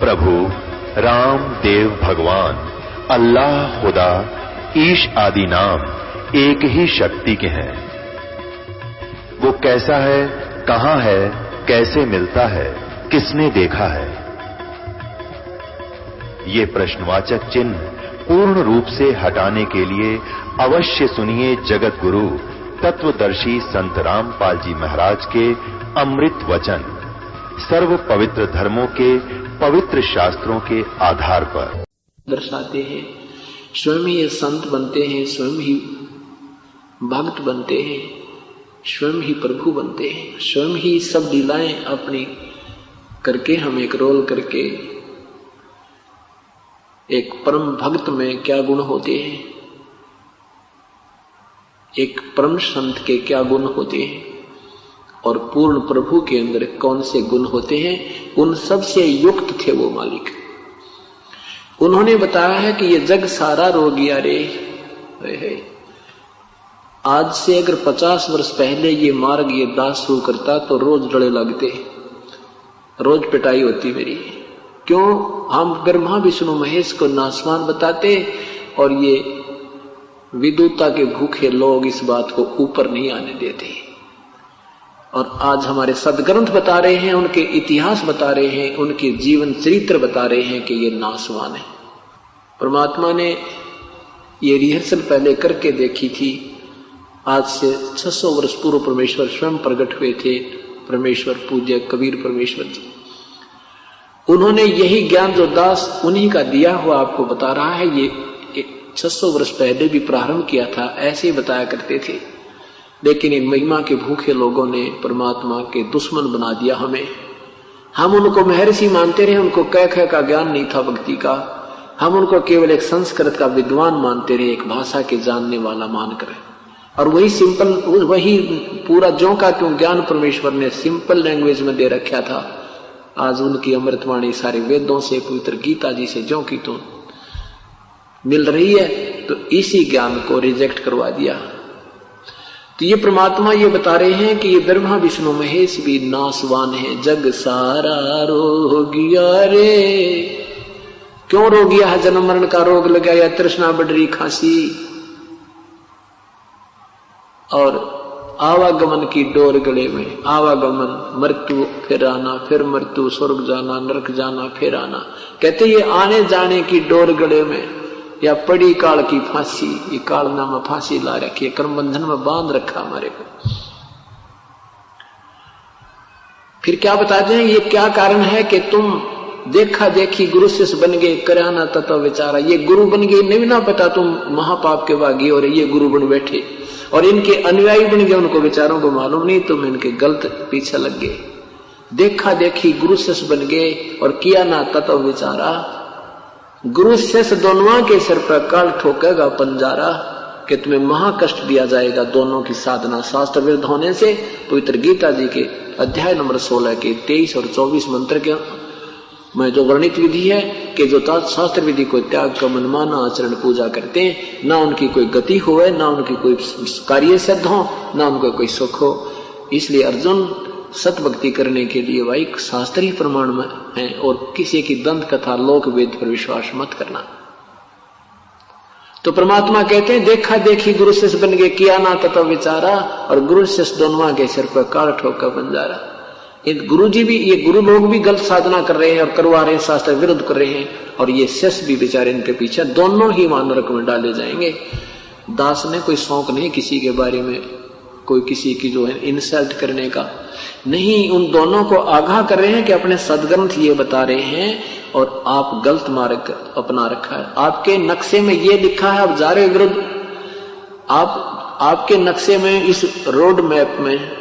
प्रभु राम देव भगवान अल्लाह खुदा ईश आदि नाम एक ही शक्ति के हैं। वो कैसा है, कहां है, कैसे मिलता है, किसने देखा है? ये प्रश्नवाचक चिन्ह पूर्ण रूप से हटाने के लिए अवश्य सुनिए जगत गुरु तत्वदर्शी संत रामपाल जी महाराज के अमृत वचन, सर्व पवित्र धर्मों के पवित्र शास्त्रों के आधार पर दर्शाते हैं। स्वयं ही ये संत बनते हैं, स्वयं ही भक्त बनते हैं, स्वयं ही प्रभु बनते हैं, स्वयं ही सब लीलाएं अपनी करके हम एक रोल करके एक परम भक्त में क्या गुण होते हैं, एक परम संत के क्या गुण होते हैं और पूर्ण प्रभु के अंदर कौन से गुण होते हैं, उन सब से युक्त थे वो मालिक। उन्होंने बताया है कि ये जग सारा रोगिया रे है। आज से अगर 50 वर्ष पहले ये मार्ग ये दास शुरू करता तो रोज डरे लगते, रोज पिटाई होती मेरी। क्यों? हम ब्रह्मा विष्णु महेश को नासवान बताते और ये विदुता के भूखे लोग इस बात को ऊपर नहीं आने देते। और आज हमारे सदग्रंथ बता रहे हैं, उनके इतिहास बता रहे हैं, उनके जीवन चरित्र बता रहे हैं कि ये नासवान है। परमात्मा ने ये रिहर्सल पहले करके देखी थी। आज से 600 वर्ष पूर्व परमेश्वर स्वयं प्रकट हुए थे, परमेश्वर पूज्य कबीर परमेश्वर जी। उन्होंने यही ज्ञान जो दास उन्हीं का दिया हुआ आपको बता रहा है, ये 600 वर्ष पहले भी प्रारंभ किया था, ऐसे ही बताया करते थे। लेकिन इन महिमा के भूखे लोगों ने परमात्मा के दुश्मन बना दिया हमें। हम उनको महर्षि मानते रहे, उनको कह का ज्ञान नहीं था भक्ति का। हम उनको केवल एक संस्कृत का विद्वान मानते रहे, एक भाषा के जानने वाला मानकर। और वही सिंपल, वही पूरा ज्यों का त्यों ज्ञान परमेश्वर ने सिंपल लैंग्वेज में दे रखा था। आज उनकी अमृतवाणी सारे वेदों से, पवित्र गीता जी से ज्यों की त्यों मिल रही है, तो इसी ज्ञान को रिजेक्ट करवा दिया। तो ये परमात्मा ये बता रहे हैं कि ये ब्रह्मा विष्णु महेश भी नासवान है। जग सारा रोगिया रे। क्यों रोगिया है? जन्म मरण का रोग लगा या तृष्णा बढ़ रही, खांसी और आवागमन की डोर गले में। आवागमन, मृत्यु फिर आना, फिर मृत्यु, स्वर्ग जाना, नरक जाना, फिर आना। कहते ये आने जाने की डोर गले में, या पड़ी काल की फांसी। ये काल नाम फांसी ला रखी है, कर्म बंधन में बांध रखा हमारे को। फिर क्या बताते हैं, ये क्या कारण है कि तुम देखा देखी गुरु शिष्य बन गए, कराना तत्व विचारा। ये गुरु बन गए, नहीं ना पता तुम महापाप के बागी और ये गुरु बन बैठे, और इनके अनुयायी बन गए, उनको विचारों को मालूम नहीं, तुम इनके गलत पीछे लग गए। देखा देखी गुरु शिष्य बन गए और किया ना तत्व विचारा। गुरु शिष्य दोनों के सिर पर काल ठोकेगा पंजारा, कि तुम्हें महाकष्ट दिया जाएगा दोनों की साधना शास्त्र विरुद्ध होने से। पवित्र गीता जी के अध्याय नंबर 16 के 23 और 24 मंत्र के में जो वर्णित विधि है कि जो शास्त्र विधि को त्याग का मनमाना आचरण पूजा करते हैं, ना उनकी कोई गति होवे, ना उनकी कोई कार्य सिद्ध हो, ना उनको कोई सुख हो। इसलिए अर्जुन, सत भक्ति करने के लिए भाई शास्त्र ही प्रमाण में है, और किसी की दंत कथा लोक वेद पर विश्वास मत करना। तो परमात्मा कहते हैं देखा देखी गुरु शिष्य बन गए, किया ना तत्व विचारा, और गुरु शिष्य दोनों के सिर पर काल ठोका बंजारा। गुरु जी भी, ये गुरु लोग भी गलत साधना कर रहे हैं और करवा रहे हैं, शास्त्र विरुद्ध कर रहे हैं, और ये शिष्य भी बेचारे इनके पीछे, दोनों ही वहां नरक में डाले जाएंगे। दास ने कोई शौक नहीं किसी के बारे में, कोई किसी की जो है इंसल्ट करने का नहीं। उन दोनों को आगाह कर रहे हैं कि अपने सदग्रंथ ये बता रहे हैं और आप गलत मार्ग अपना रखा है। आपके नक्शे में ये लिखा है, आप जा रहे विरुद्ध। आपके नक्शे में, इस रोड मैप में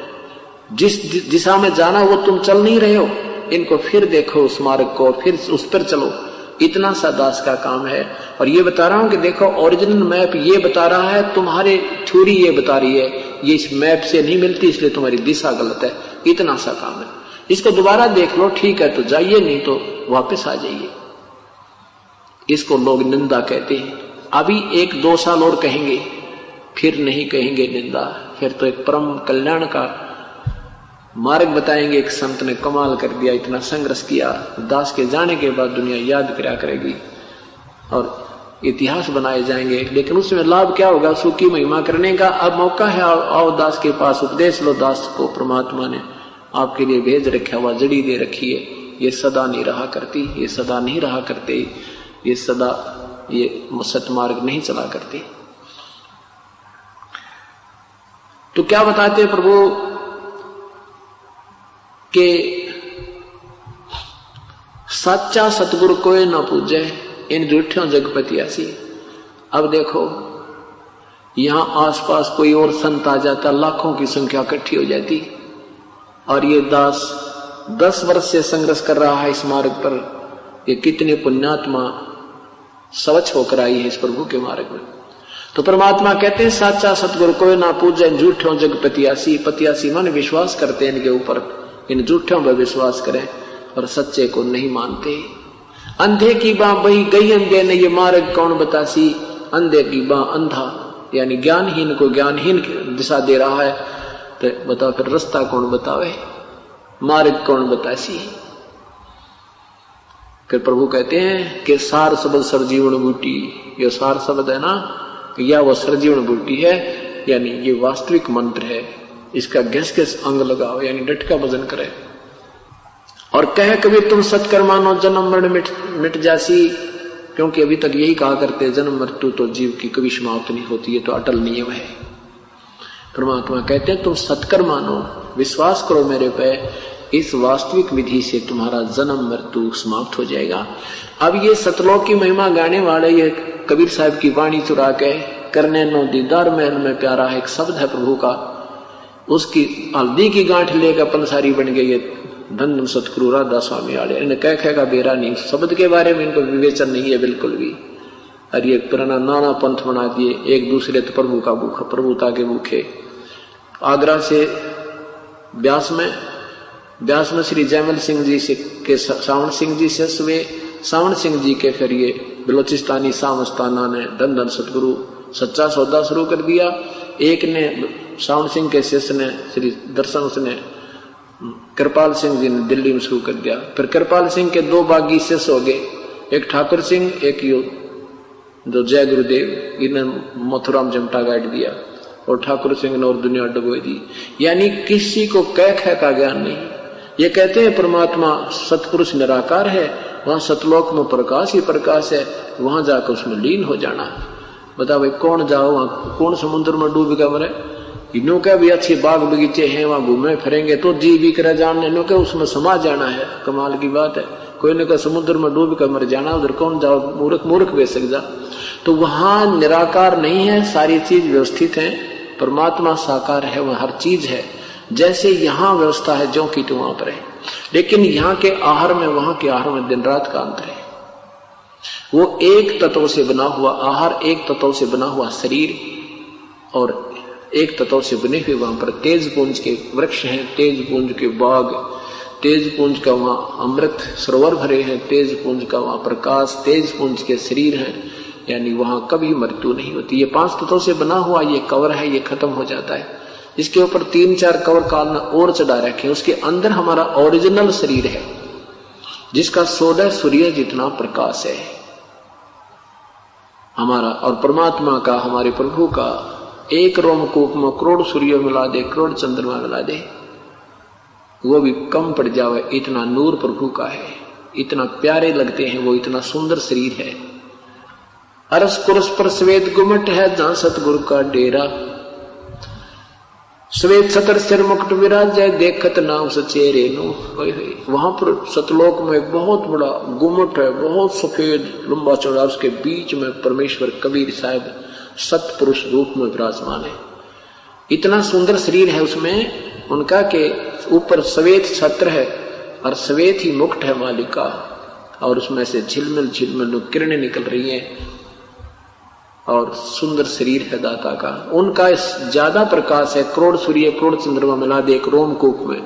जिस दिशा में जाना वो तुम चल नहीं रहे हो। इनको फिर देखो उस मार्ग को, फिर उस पर चलो। इतना सा दास का काम है। और ये बता रहा हूं कि देखो ओरिजिनल मैप ये बता रहा है, तुम्हारे थ्योरी ये बता रही है, ये इस मैप से नहीं मिलती, इसलिए तुम्हारी दिशा गलत है। इतना सा काम है। इसको दोबारा देख लो, ठीक है तो जाइए, नहीं तो वापस आ जाइए। इसको लोग निंदा कहते हैं। अभी 1-2 साल और कहेंगे, फिर नहीं कहेंगे निंदा। फिर तो एक परम कल्याण का मार्ग बताएंगे। एक संत ने कमाल कर दिया, इतना संघर्ष किया, दास के जाने के बाद दुनिया याद करा करेगी और इतिहास बनाए जाएंगे, लेकिन उसमें लाभ क्या होगा? सुखी महिमा करने का। अब मौका है, आओ दास के पास, उपदेश लो। दास को परमात्मा ने आपके लिए भेज रखा हुआ, जड़ी दे रखी है। ये सदा नहीं रहा करती, ये सदा नहीं रहा करते, ये सदा ये सतमार्ग नहीं चला करती। तो क्या बताते प्रभु के सच्चा सतगुरु कोई ना पूजे, इन झूठों जगपतियासी। अब देखो यहां आसपास कोई और संत आ जाता, लाखों की संख्या इकट्ठी हो जाती, और ये दास 10 वर्ष से संघर्ष कर रहा है इस मार्ग पर। ये कितने पुण्यात्मा स्वच्छ होकर आई है इस प्रभु के मार्ग में। तो परमात्मा कहते हैं साचा सतगुरु कोई ना पूजे, झूठों जगपतियासी। पतियासी मन विश्वास करते हैं इनके ऊपर, इन झूठों पर विश्वास करें और सच्चे को नहीं मानते। अंधे की बाँ बही गई अंधे ने, ये मार्ग कौन बतासी। अंधे की बाँ अंधा, यानी ज्ञानहीन को ज्ञानहीन दिशा दे रहा है। तो बताओ फिर रास्ता कौन बतावे, मार्ग कौन बतासी। फिर प्रभु कहते हैं कि सार शब्द सरजीवन बूटी। ये सार शब्द है ना, या वो सरजीवन बूटी है, यानी ये वास्तविक मंत्र है। इसका घिस घिस अंग लगाओ, यानी डट का भजन करे। और कहे कबीर तुम सत्कर मानो, जन्म मरण मिट जासी। क्योंकि अभी तक यही कहा करते, जन्म मृत्यु तो जीव की कभी समाप्त नहीं होती, ये तो अटल नियम है। परमात्मा कहते हैं तुम सत्कर मानो, विश्वास करो मेरे पे, इस वास्तविक विधि से तुम्हारा जन्म मृत्यु समाप्त हो जाएगा। अब ये सतलोक की महिमा गाने वाले ये कबीर साहब की वाणी चुरा के करने नो दीदार महल में प्यारा है, एक शब्द है प्रभु का, उसकी हल्दी की गांठ लेकर पंसारी बन गई। धन धन सतगुरु राधा स्वामी आले, इन्हें कह का बेरा नहीं, शब्द के बारे में इनको विवेचन नहीं है बिल्कुल भी। और ये पुराना नाना पंथ बना दिए, एक दूसरे तो प्रभु का भूखा, प्रभुता के भूखे। आगरा से ब्यास में श्री जयमल सिंह जी से के सावण सिंह जी से हुए, सावण सिंह जी के फिर ये बलोचिस्तानी सामस्ताना ने धन धन सतगुरु सच्चा सौदा शुरू कर दिया। एक ने सावण सिंह के शिष्य ने श्री दर्शन, उसने कृपाल सिंह जी ने दिल्ली में शुरू कर दिया। फिर कृपाल सिंह के 2 बागी शिष्य हो गए, एक ठाकुर सिंह, एक यो जो जय गुरुदेव, इन्हें मथुरा में जमटा गाड़ दिया, और ठाकुर सिंह ने और दुनिया डुबो दी। यानी किसी को कह का ज्ञान नहीं। ये कहते हैं परमात्मा सतपुरुष निराकार है, वहां सतलोक में प्रकाश ही प्रकाश है, वहां जाकर उसमें लीन हो जाना। बता भाई कौन जाओ वहां, कौन समुद्र में डूब गया मरे। इन्हों का भी अच्छे बाग बगीचे हैं, वहां घूमे फिरेंगे तो जी भी कर जानने, इन्हों के उसमें समा जाना है। कमाल की बात है, कोई ने कहा समुद्र में डूब कर मर जाना, उधर कौन जाओ, मूर्ख बेसक जा। तो वहां निराकार नहीं है, सारी चीज व्यवस्थित है, परमात्मा साकार है, वह हर चीज है। जैसे यहाँ व्यवस्था है जो की तो वहां पर है, लेकिन यहाँ के आहार में वहां के आहार में दिन रात का अंतर है। वो एक तत्व से बना हुआ आहार, एक तत्व से बना हुआ शरीर, और एक तत्व से बने हुए वहां पर तेज पुंज के वृक्ष हैं, तेज पुंज के बाग, तेज पुंज का वहां अमृत सरोवर भरे हैं, तेज पुंज का वहां प्रकाश, तेज पुंज के शरीर हैं, यानी वहां कभी मृत्यु नहीं होती। ये 5 तत्वों से बना हुआ ये कवर है, ये खत्म हो जाता है। इसके ऊपर 3-4 कवर कालना और चढ़ा रखे, उसके अंदर हमारा ओरिजिनल शरीर है, जिसका 16 सूर्य जितना प्रकाश है हमारा। और परमात्मा का, हमारे प्रभु का एक रोमकूप में करोड़ सूर्य मिला दे, करोड़ चंद्रमा मिला दे, वो भी कम पड़ जावे, इतना नूर प्रभु का है, इतना प्यारे लगते हैं वो, इतना सुंदर शरीर है। अरस कुरस पर श्वेत गुमट है, जहां सतगुरु का डेरा, श्वेत सतर सिर मुकुट विराज है, देखत नाम सचेरे नो। वहां पर सतलोक में एक बहुत बड़ा गुमट है, बहुत सफेद लंबा चौड़ा, उसके बीच में परमेश्वर कबीर साहब सतपुरुष रूप में विराजमान है। इतना सुंदर शरीर है उसमें उनका के ऊपर श्वेत छत्र है और श्वेत ही मुकुट है मालिक का, और उसमें से झिलमिल झिलमिल किरणें निकल रही हैं, और सुंदर शरीर है दाता का। उनका ज्यादा प्रकाश है, करोड़ सूर्य करोड़ चंद्रमा मिला दे एक रोमकूप में।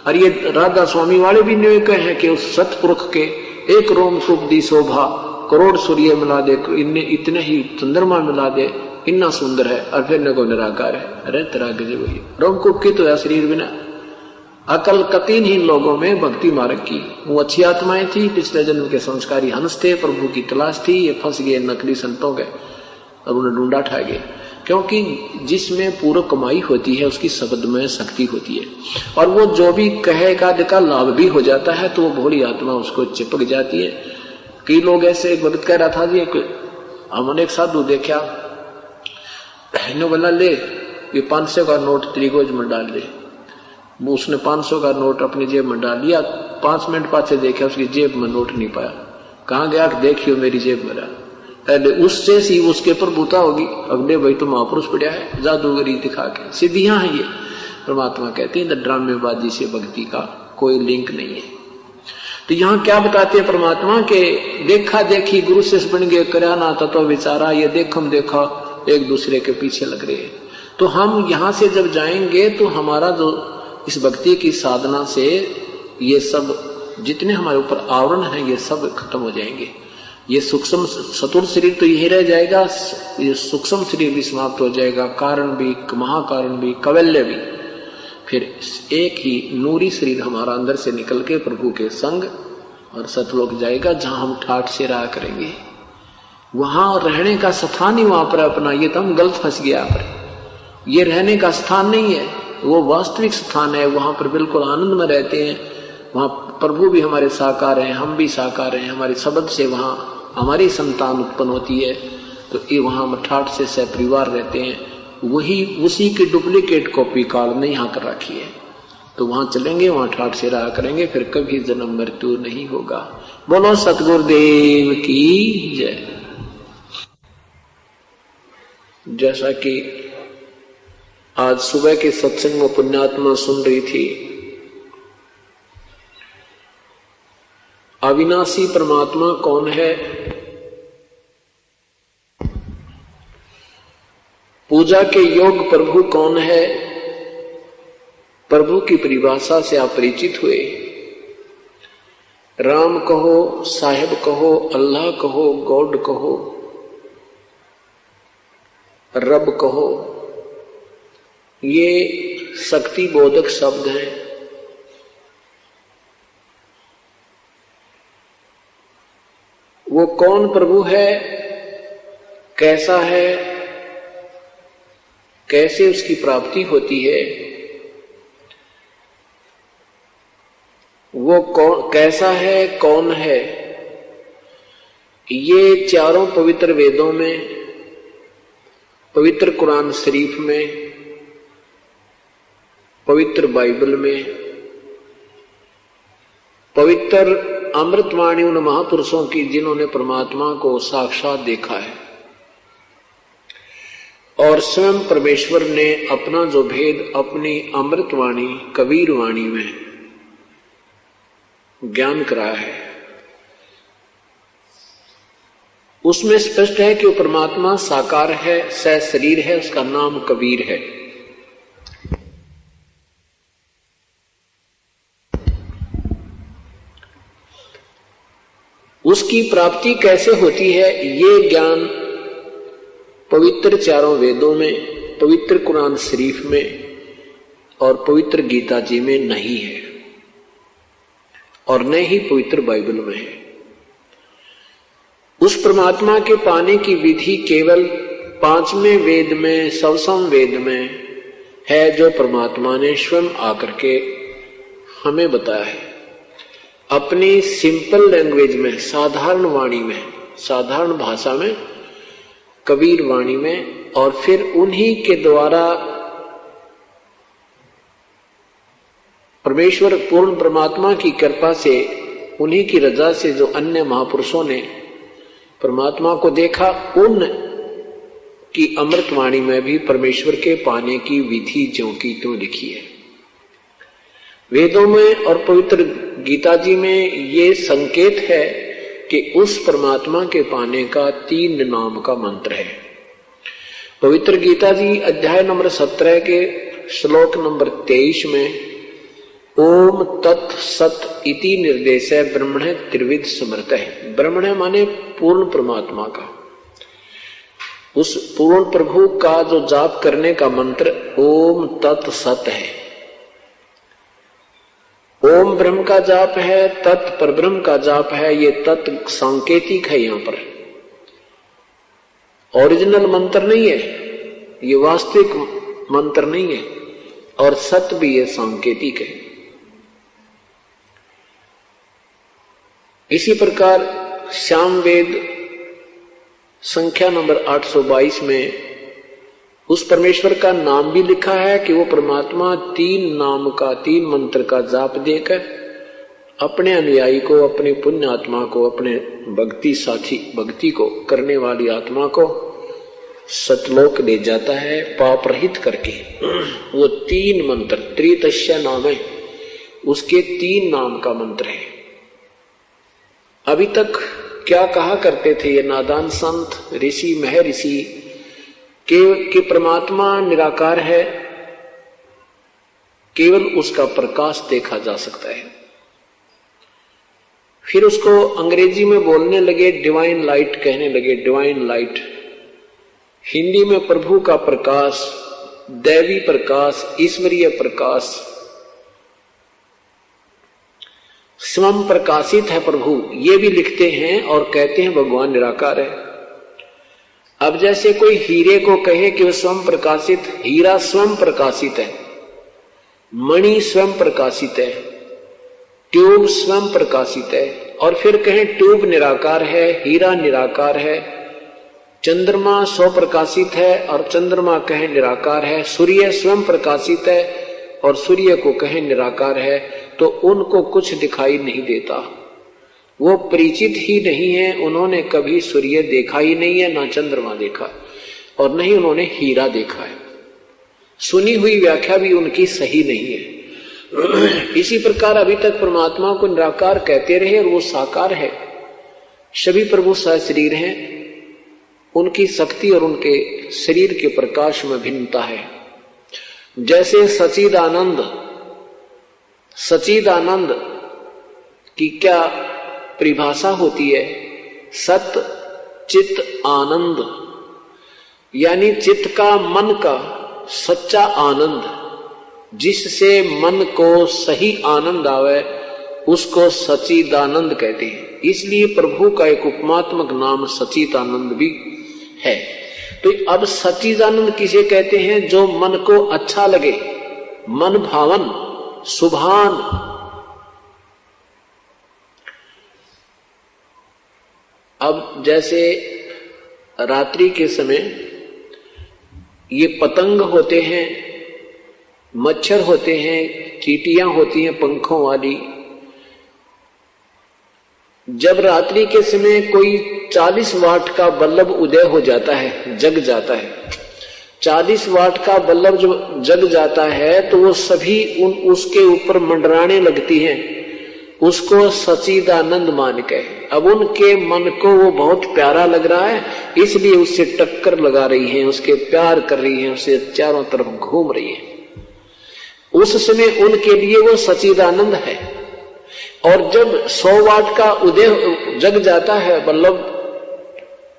और ये राधा स्वामी वाले भी न्यू कहे हैं कि उस सतपुरुष के एक रोमकूप दी शोभा, करोड़ सूर्य मिला दे, इतने ही चंद्रमा मिला दे, इतना सुंदर है। और फिर न को निराकार है, अरे तेरा गजब है। रोमकूप की तो है शरीर बिना, अकल कतीनहीन लोगों में भक्ति मार्ग की। वो अच्छी आत्माएं थी, पिछले जन्म के संस्कारी हंस थे, प्रभु की तलाश थी, ये फंस गए नकली संतों के और उन्हें ढूंढा ठा गए। क्योंकि जिसमें पूर्ण कमाई होती है उसकी शब्द में शक्ति होती है, और वो जो भी कहेगा का लाभ भी हो जाता है, तो वो भोली आत्मा उसको चिपक जाती है। कई लोग ऐसे, एक भक्त कह रहा था जी, हमने एक साधु देखा, बोला ले ये 500 का नोट तेरी गोज में डाल ले। वो उसने 500 का नोट अपनी जेब में डाल लिया, 5 मिनट पाछे देखा उसकी जेब में नोट नहीं पाया। कहाँ गया? देखियो मेरी जेब में रहा। अरे उससे सी उसके पर बूता होगी, अगले भाई तो महापुरुष पड़ा है, जादूगरी दिखा के सिद्धियां हैं ये। परमात्मा कहते हैं ड्रामेबाजी से भक्ति का कोई लिंक नहीं है। तो यहाँ क्या बताते हैं परमात्मा के, देखा देखी गुरु से बन गए, कराना तत्व विचारा, ये देखम देखा एक दूसरे के पीछे लग रहे हैं। तो हम यहाँ से जब जाएंगे तो हमारा जो इस भक्ति की साधना से ये सब जितने हमारे ऊपर आवरण है ये सब खत्म हो जाएंगे। ये सूक्ष्म सतुर शरीर तो यही रह जाएगा, ये सूक्ष्म शरीर भी समाप्त हो जाएगा, कारण भी, महाकारण भी, कवल्य भी। फिर एक ही नूरी शरीर हमारा अंदर से निकल के प्रभु के संग और सतलोक जाएगा, जहां हम ठाठ से रहा करेंगे। वहां रहने का स्थान ही वहां पर अपना, ये तो हम गलत फंस गया पर ये रहने का स्थान नहीं है, वो वास्तविक स्थान है। वहां पर बिल्कुल आनंद में रहते हैं, वहां प्रभु भी हमारे साकार हैं, हम भी साकार हैं, हमारे शब्द से वहां हमारी संतान उत्पन्न होती है। तो ये वहां हम ठाठ से सपरिवार रहते हैं, वही उसी की डुप्लीकेट कॉपी काल ने यहाँ कर रखी है। तो वहां चलेंगे, वहां ठाठ से रहा करेंगे, फिर कभी जन्म मृत्यु नहीं होगा। बोलो सतगुरुदेव की जय। जैसा कि आज सुबह के सत्संग में पुण्यात्मा सुन रही थी, अविनाशी परमात्मा कौन है, पूजा के योग प्रभु कौन है, प्रभु की परिभाषा से आप परिचित हुए। राम कहो, साहेब कहो, अल्लाह कहो, गॉड कहो, रब कहो, ये शक्ति बोधक शब्द हैं। वो कौन प्रभु है, कैसा है, कैसे उसकी प्राप्ति होती है, वो कौन कैसा है, कौन है, ये चारों पवित्र वेदों में, पवित्र कुरान शरीफ में, पवित्र बाइबल में, पवित्र अमृतवाणी उन महापुरुषों की जिन्होंने परमात्मा को साक्षात देखा है, और स्वयं परमेश्वर ने अपना जो भेद अपनी अमृतवाणी कबीर वाणी में ज्ञान कराया है, उसमें स्पष्ट है कि वो परमात्मा साकार है, सशरीर है, उसका नाम कबीर है। उसकी प्राप्ति कैसे होती है, ये ज्ञान पवित्र चारों वेदों में, पवित्र कुरान शरीफ में और पवित्र गीता जी में नहीं है, और न ही पवित्र बाइबल में है। उस परमात्मा के पाने की विधि केवल 5वें वेद में, सवसम वेद में है, जो परमात्मा ने स्वयं आकर के हमें बताया है, अपनी सिंपल लैंग्वेज में, साधारण वाणी में, साधारण भाषा में, कबीर वाणी में, और फिर उन्हीं के द्वारा परमेश्वर पूर्ण परमात्मा की कृपा से, उन्हीं की रजा से जो अन्य महापुरुषों ने परमात्मा को देखा, उन की अमृतवाणी में भी परमेश्वर के पाने की विधि ज्यों की त्यों लिखी है। वेदों में और पवित्र गीता जी में ये संकेत है कि उस परमात्मा के पाने का 3 नाम का मंत्र है। पवित्र गीता जी अध्याय नंबर 17 के श्लोक नंबर 23 में ओम तत् सत इति निर्देश है ब्रह्मणे त्रिविध समर्थ है। ब्रह्मणे माने पूर्ण परमात्मा का, उस पूर्ण प्रभु का जो जाप करने का मंत्र ओम तत् सत है। ओम ब्रह्म का जाप है, तत् परब्रह्म का जाप है। ये तत् सांकेतिक है, यहां पर ओरिजिनल मंत्र नहीं है, ये वास्तविक मंत्र नहीं है। और सत भी ये सांकेतिक है। इसी प्रकार श्याम वेद संख्या नंबर 822 में उस परमेश्वर का नाम भी लिखा है कि वो परमात्मा 3 नाम का 3 मंत्र का जाप देकर अपने अनुयायी को, अपनी पुण्य आत्मा को, अपने भक्ति साथी, भक्ति को करने वाली आत्मा को सतलोक ले जाता है पाप रहित करके। वो 3 मंत्र, त्रितस्य नाम है, उसके 3 नाम का मंत्र है। अभी तक क्या कहा करते थे ये नादान संत, ऋषि, महर्षि कि परमात्मा निराकार है, केवल उसका प्रकाश देखा जा सकता है। फिर उसको अंग्रेजी में बोलने लगे, डिवाइन लाइट कहने लगे, डिवाइन लाइट। हिंदी में प्रभु का प्रकाश, दैवी प्रकाश, ईश्वरीय प्रकाश, स्वयं प्रकाशित है प्रभु, ये भी लिखते हैं और कहते हैं भगवान निराकार है। अब जैसे कोई हीरे को कहे कि वह स्वयं प्रकाशित, हीरा स्वयं प्रकाशित है, मणि स्वयं प्रकाशित है, ट्यूब स्वयं प्रकाशित है, और फिर कहें ट्यूब निराकार है, हीरा निराकार है, चंद्रमा स्वप्रकाशित है और चंद्रमा कहें निराकार है, सूर्य स्वयं प्रकाशित है और सूर्य को कहें निराकार है, तो उनको कुछ दिखाई नहीं देता। वो परिचित ही नहीं है, उन्होंने कभी सूर्य देखा ही नहीं है, ना चंद्रमा देखा और नहीं उन्होंने हीरा देखा है। सुनी हुई व्याख्या भी उनकी सही नहीं है। इसी प्रकार अभी तक परमात्मा को निराकार कहते रहे और वो साकार है। सभी प्रभु सहशरीर हैं, उनकी शक्ति और उनके शरीर के प्रकाश में भिन्नता है। जैसे सच्चिदानंद, सच्चिदानंद की क्या परिभाषा होती है? सत चित आनंद, यानी चित्त का, मन का सच्चा आनंद, जिससे मन को सही आनंद आवे उसको सच्चिदानंद कहते हैं। इसलिए प्रभु का एक उपमात्मक नाम सच्चिदानंद भी है। तो अब सच्चिदानंद किसे कहते हैं? जो मन को अच्छा लगे, मन भावन, सुभान। अब जैसे रात्रि के समय ये पतंग होते हैं, मच्छर होते हैं, चींटियां होती हैं पंखों वाली। जब रात्रि के समय कोई 40 वाट का बल्ब उदय हो जाता है, जग जाता है, 40 वाट का बल्ब जब जग जाता है तो वो सभी उसके ऊपर मंडराने लगती हैं, उसको सच्चिदानंद मान के। अब उनके मन को वो बहुत प्यारा लग रहा है, इसलिए उससे टक्कर लगा रही हैं, उसके प्यार कर रही हैं, उससे चारों तरफ घूम रही हैं। उस समय उनके लिए वो सच्चिदानंद है। और जब 100 वाट का उदय जग जाता है बल्ब,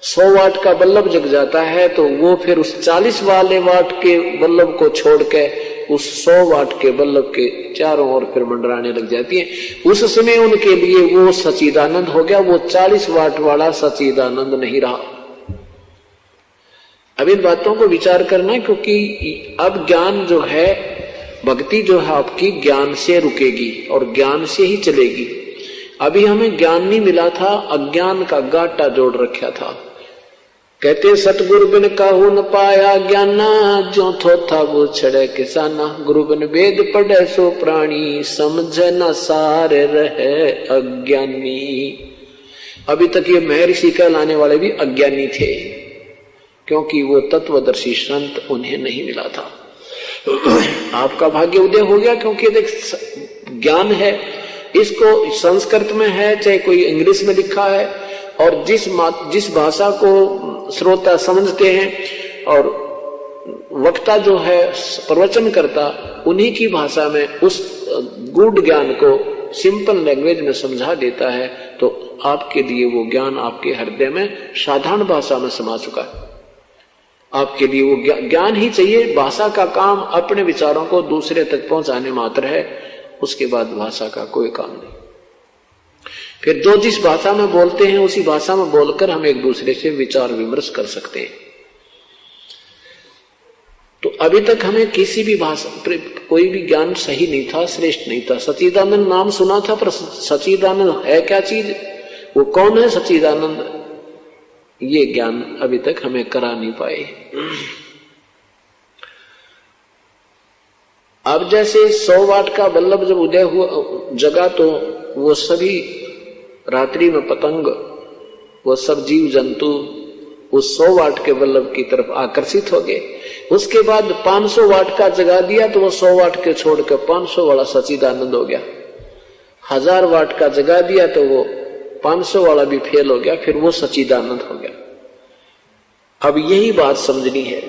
100 वाट का बल्ब जग जाता है, तो वो फिर उस 40 वाले वाट के बल्ब को छोड़ के उस 100 वाट के बल्ब के चारों ओर फिर मंडराने लग जाती है। उस समय उनके लिए वो सच्चिदानंद हो गया, वो 40 वाट वाला सच्चिदानंद नहीं रहा। अब इन बातों को विचार करना, क्योंकि अब ज्ञान जो है, भक्ति जो है आपकी ज्ञान से रुकेगी और ज्ञान से ही चलेगी। अभी हमें ज्ञान नहीं मिला था, अज्ञान का गाटा जोड़ रखा था। कहते सतगुरु बिन काहू न पाया ज्ञाना, जो थो था वो छड़े किसाना। गुरु बिन वेद पढ़े सो प्राणी, समझ न सार रहे अज्ञानी। अभी तक ये महर्षि कहलाने वाले भी अज्ञानी थे, क्योंकि वो तत्वदर्शी संत उन्हें नहीं मिला था। आपका भाग्य उदय हो गया, क्योंकि देख ज्ञान है, इसको संस्कृत में है चाहे कोई इंग्लिश में लिखा है, और जिस भाषा को श्रोता समझते हैं और वक्ता जो है प्रवचन करता, उन्हीं की भाषा में उस गूढ़ ज्ञान को सिंपल लैंग्वेज में समझा देता है, तो आपके लिए वो ज्ञान आपके हृदय में साधारण भाषा में समा चुका है। आपके लिए वो ज्ञान ही चाहिए। भाषा का काम अपने विचारों को दूसरे तक पहुंचाने मात्र है, उसके बाद भाषा का कोई काम नहीं। फिर दो जिस भाषा में बोलते हैं उसी भाषा में बोलकर हम एक दूसरे से विचार विमर्श कर सकते हैं। तो अभी तक हमें किसी भी भाषा कोई भी ज्ञान सही नहीं था, श्रेष्ठ नहीं था। सच्चिदानंद नाम सुना था, पर सच्चिदानंद है क्या चीज, वो कौन है सच्चिदानंद, ये ज्ञान अभी तक हमें करा नहीं पाए। अब जैसे 100 वाट का बल्लभ जब उदय हुआ जगा तो वो सभी रात्रि में पतंग, वो सब जीव जंतु उस 100 वाट के बल्लभ की तरफ आकर्षित हो गए। उसके बाद 500 वाट का जगा दिया तो वो 100 वाट के छोड़कर 500 वाला सच्चिदानंद हो गया। 1000 वाट का जगा दिया तो वो 500 वाला भी फेल हो गया, फिर वो सच्चिदानंद हो गया। अब यही बात समझनी है।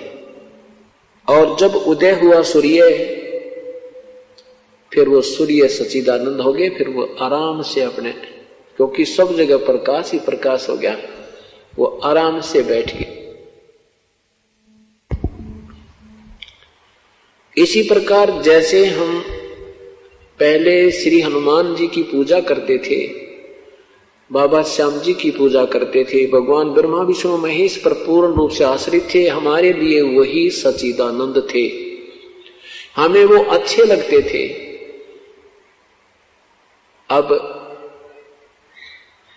और जब उदय हुआ सूर्य, फिर वो सूर्य सच्चिदानंद हो गए, फिर वो आराम से अपने, क्योंकि सब जगह प्रकाश ही प्रकाश हो गया, वो आराम से बैठ गए। इसी प्रकार जैसे हम पहले श्री हनुमान जी की पूजा करते थे, बाबा श्याम जी की पूजा करते थे, भगवान ब्रह्मा विष्णु महेश पर पूर्ण रूप से आश्रित थे, हमारे लिए वही सच्चिदानंद थे, हमें वो अच्छे लगते थे। अब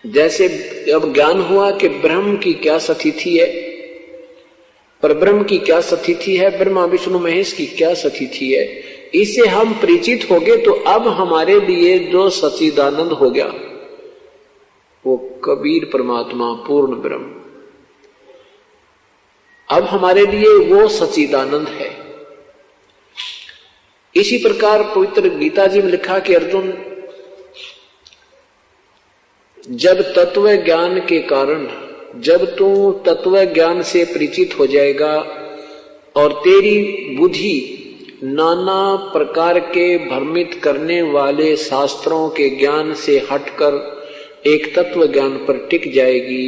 जैसे अब ज्ञान हुआ कि ब्रह्म की क्या स्थिति है, पर ब्रह्म की क्या स्थिति है, ब्रह्मा विष्णु महेश की क्या स्थिति है, इससे हम परिचित हो गए। तो अब हमारे लिए जो सच्चिदानंद हो गया वो कबीर परमात्मा पूर्ण ब्रह्म, अब हमारे लिए वो सच्चिदानंद है। इसी प्रकार पवित्र गीता जी में लिखा कि अर्जुन, जब तत्व ज्ञान के कारण, जब तू तत्व ज्ञान से परिचित हो जाएगा और तेरी बुद्धि नाना प्रकार के भ्रमित करने वाले शास्त्रों के ज्ञान से हटकर एक तत्व ज्ञान पर टिक जाएगी,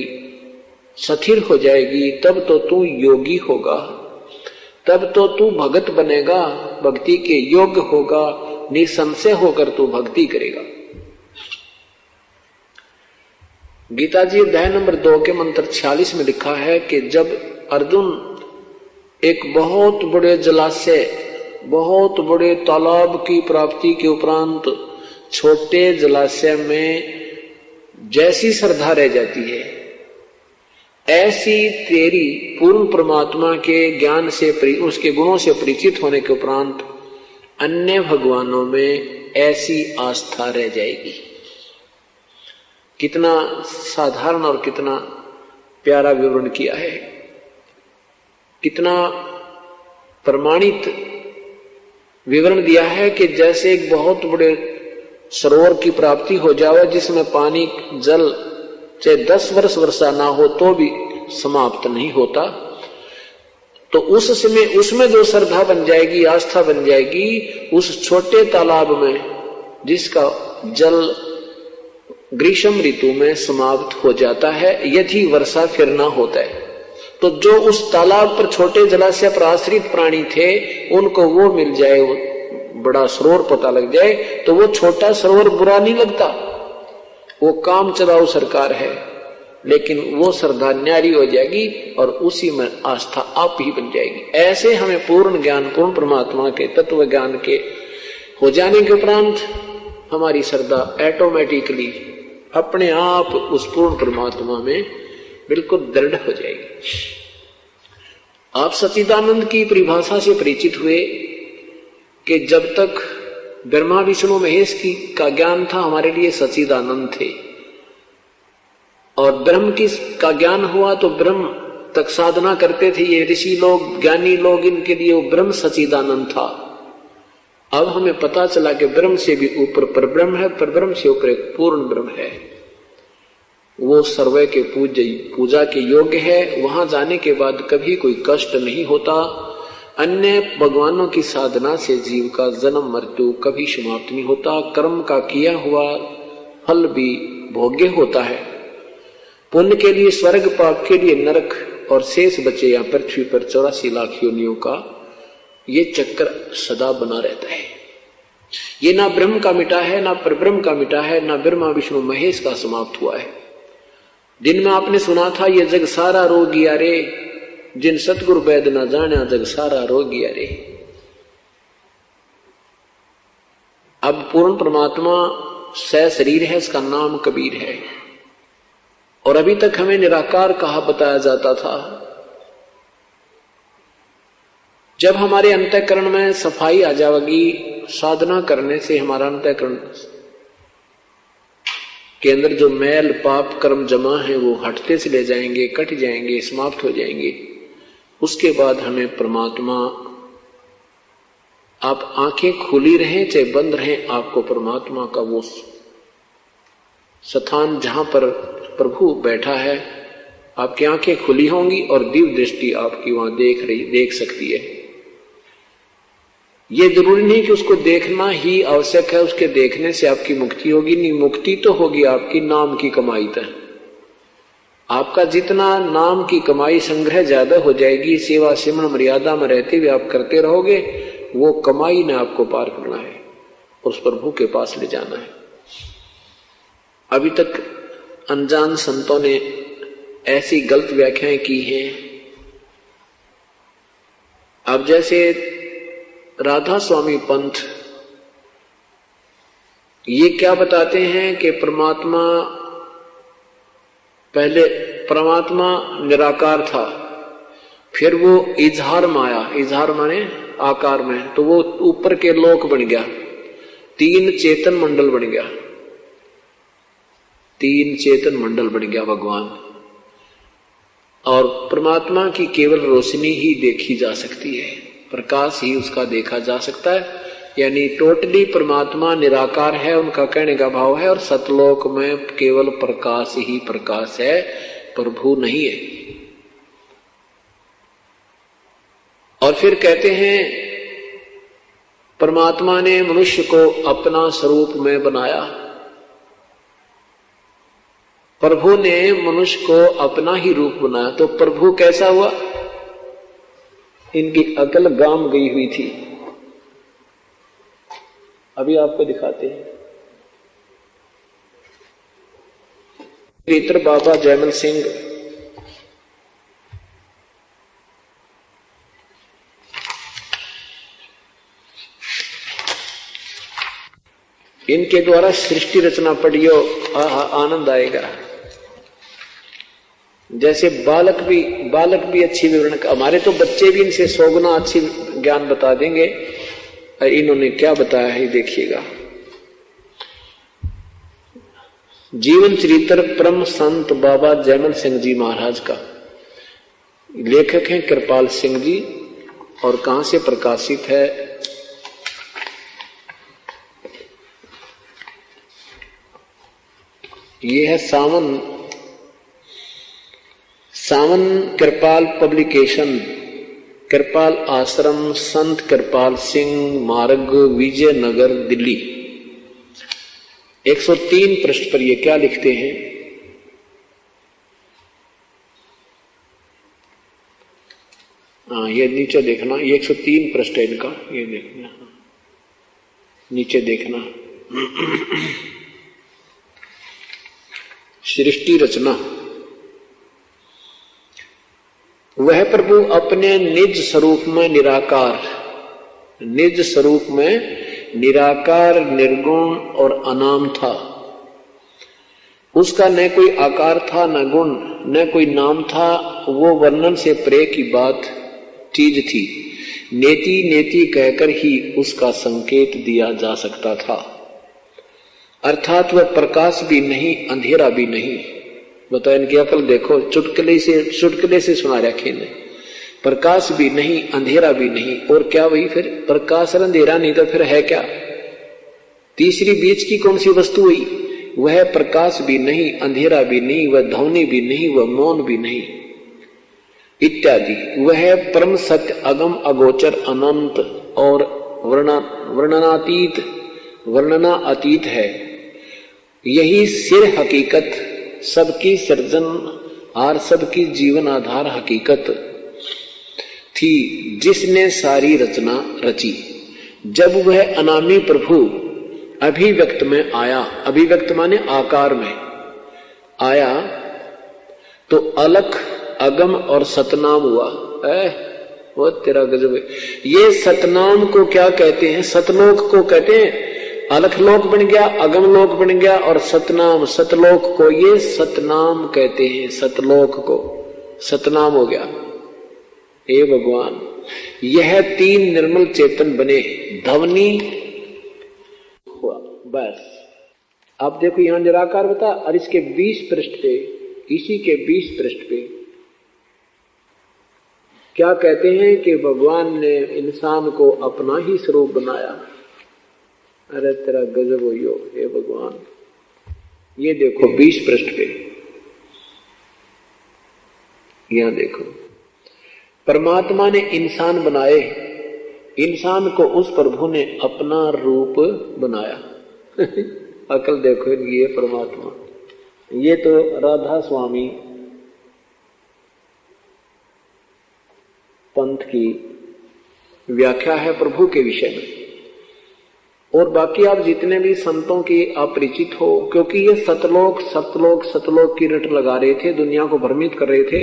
स्थिर हो जाएगी, तब तो तू योगी होगा, तब तो तू भगत बनेगा, भक्ति के योग्य होगा, निसंशय होकर तू भक्ति करेगा। गीता जी अध्याय नंबर 2 के मंत्र 46 में लिखा है कि जब अर्जुन एक बहुत बड़े जलाशय, बहुत बड़े तालाब की प्राप्ति के उपरांत छोटे जलाशय में जैसी श्रद्धा रह जाती है, ऐसी तेरी पूर्ण परमात्मा के ज्ञान से, उसके गुणों से परिचित होने के उपरांत अन्य भगवानों में ऐसी आस्था रह जाएगी। कितना साधारण और कितना प्यारा विवरण किया है, कितना प्रमाणित विवरण दिया है कि जैसे एक बहुत बड़े सरोवर की प्राप्ति हो जाए जिसमें पानी जल चाहे 10 वर्ष वर्षा ना हो तो भी समाप्त नहीं होता, तो उस समय उसमें जो श्रद्धा बन जाएगी, आस्था बन जाएगी, उस छोटे तालाब में जिसका जल ग्रीष्म ऋतु में समाप्त हो जाता है यदि वर्षा फिर ना होता है, तो जो उस तालाब पर छोटे जलाशय पर आश्रित प्राणी थे उनको वो मिल जाए, वो बड़ा सरोवर पता लग जाए, तो वो छोटा सरोवर बुरा नहीं लगता, वो काम चलाओ सरकार है, लेकिन वो श्रद्धा न्यारी हो जाएगी और उसी में आस्था आप ही बन जाएगी। ऐसे हमें पूर्ण ज्ञान, पूर्ण परमात्मा के तत्व ज्ञान के हो जाने के उपरांत हमारी श्रद्धा ऑटोमेटिकली अपने आप उस पूर्ण परमात्मा में बिल्कुल दृढ़ हो जाएगी। आप सच्चिदानंद की परिभाषा से परिचित हुए कि जब तक ब्रह्मा विष्णु महेश की का ज्ञान था हमारे लिए सच्चिदानंद थे, और ब्रह्म की का ज्ञान हुआ तो ब्रह्म तक साधना करते थे ये ऋषि लोग, ज्ञानी लोग, इनके लिए वो ब्रह्म सच्चिदानंद था। अब हमें पता चला कि ब्रह्म से भी ऊपर परब्रह्म है, परब्रह्म से ऊपर एक पूर्ण ब्रह्म है, वो सर्व के पूजा के योग्य है। वहां जाने के बाद कभी कोई कष्ट नहीं होता। अन्य भगवानों की साधना से जीव का जन्म मृत्यु कभी समाप्त नहीं होता। कर्म का किया हुआ फल भी भोग्य होता है। पुण्य के लिए स्वर्ग, पाप के लिए नरक, और शेष बचे या पृथ्वी पर 84 लाख योनियों का ये चक्कर सदा बना रहता है। ये ना ब्रह्म का मिटा है, ना परब्रह्म का मिटा है, ना ब्रह्मा विष्णु महेश का समाप्त हुआ है। दिन में आपने सुना था ये जग सारा रोगिया रे, जिन सतगुरु वैद न जाना जग सारा रोगिया रे। अब पूर्ण परमात्मा सशरीर है, इसका नाम कबीर है। और अभी तक हमें निराकार कहा बताया जाता था। जब हमारे अंतःकरण में सफाई आ जाएगी, साधना करने से हमारा अंतःकरण के अंदर जो मैल पाप कर्म जमा है वो हटते चले जाएंगे, कट जाएंगे, समाप्त हो जाएंगे। उसके बाद हमें परमात्मा, आप आंखें खुली रहें चाहे बंद रहें, आपको परमात्मा का वो स्थान जहां पर प्रभु बैठा है, आपकी आंखें खुली होंगी और दिव्य दृष्टि आपकी वहां देख सकती है। ये जरूरी नहीं कि उसको देखना ही आवश्यक है, उसके देखने से आपकी मुक्ति होगी, नहीं, मुक्ति तो होगी आपकी नाम की कमाई तक। आपका जितना नाम की कमाई संग्रह ज्यादा हो जाएगी, सेवा सिमरन मर्यादा में रहते हुए आप करते रहोगे, वो कमाई ने आपको पार करना है, उस प्रभु के पास ले जाना है। अभी तक अनजान संतों ने ऐसी गलत व्याख्याएं की हैं। अब जैसे राधा स्वामी पंथ ये क्या बताते हैं कि परमात्मा निराकार था, फिर वो इजहार में आया, इजहार माने आकार में, तो वो ऊपर के लोक बन गया, 3 चेतन मंडल बन गया, 3 चेतन मंडल बन गया भगवान। और परमात्मा की केवल रोशनी ही देखी जा सकती है, प्रकाश ही उसका देखा जा सकता है। यानी टोटली परमात्मा निराकार है, उनका कहने का भाव है, और सतलोक में केवल प्रकाश ही प्रकाश है, प्रभु नहीं है। और फिर कहते हैं परमात्मा ने मनुष्य को अपना स्वरूप में बनाया, प्रभु ने मनुष्य को अपना ही रूप बनाया। तो प्रभु कैसा हुआ? इनकी अकल गाम गई हुई थी। अभी आपको दिखाते हैं। मित्र बाबा जयमल सिंह इनके द्वारा सृष्टि रचना पढ़ियो, आनंद आएगा। जैसे बालक भी अच्छी विवरण, हमारे तो बच्चे भी इनसे 100 गुना अच्छी ज्ञान बता देंगे। इन्होंने क्या बताया है देखिएगा। जीवन चरित्र परम संत बाबा जयमल सिंह जी महाराज का, लेखक हैं कृपाल सिंह जी, और कहां से प्रकाशित है? ये है सावन कृपाल पब्लिकेशन, कृपाल आश्रम, संत कृपाल सिंह मार्ग, विजयनगर, दिल्ली। 103 पृष्ठ पर ये क्या लिखते हैं? ये नीचे देखना, ये 103 पृष्ठ है इनका, ये देखना, नीचे देखना। सृष्टि रचना। वह प्रभु अपने निज स्वरूप में निराकार, निज स्वरूप में निराकार, निर्गुण और अनाम था। उसका न कोई आकार था, न गुण, न कोई नाम था। वो वर्णन से परे की बात चीज थी। नेति नेति कहकर ही उसका संकेत दिया जा सकता था। अर्थात वह प्रकाश भी नहीं, अंधेरा भी नहीं। बताओ, इनकी अकल देखो, चुटकुले से सुना रखे ने। प्रकाश भी नहीं, अंधेरा भी नहीं, और क्या वही फिर प्रकाश और अंधेरा नहीं तो फिर है क्या? तीसरी बीच की कौन सी वस्तु हुई? वह प्रकाश भी नहीं, अंधेरा भी नहीं, वह ध्वनि भी नहीं, वह मौन भी नहीं, इत्यादि। वह परम सत्य, अगम, अगोचर, अनंत और वर्णना अतीत है। यही सिर हकीकत, सबकी सृजन और सबकी जीवन आधार हकीकत थी, जिसने सारी रचना रची। जब वह अनामी प्रभु अभिव्यक्त में आया, अभिव्यक्त माने आकार में आया, तो अलख, अगम और सतनाम हुआ। वो तेरा गजब है। ये सतनाम को क्या कहते हैं? सतलोक को कहते हैं। अलखलोक बन गया, अगम लोक बन गया, और सतनाम, सतलोक को ये सतनाम कहते हैं। सतलोक को सतनाम हो गया। हे भगवान, यह तीन निर्मल चेतन बने, धवनी हुआ। बस अब देखो यहां निराकार बता, और इसके 20 पृष्ठ पे, इसी के 20 पृष्ठ पे क्या कहते हैं कि भगवान ने इंसान को अपना ही स्वरूप बनाया। अरे तेरा गजब हो यो, हे भगवान। ये देखो 20 पृष्ठ पे, यहां देखो, परमात्मा ने इंसान बनाए, इंसान को उस प्रभु ने अपना रूप बनाया। अकल देखो ये परमात्मा। ये तो राधा स्वामी पंथ की व्याख्या है प्रभु के विषय में। और बाकी आप जितने भी संतों की अपरिचित हो, क्योंकि ये सतलोक सतलोक सतलोक की रट लगा रहे थे, दुनिया को भ्रमित कर रहे थे।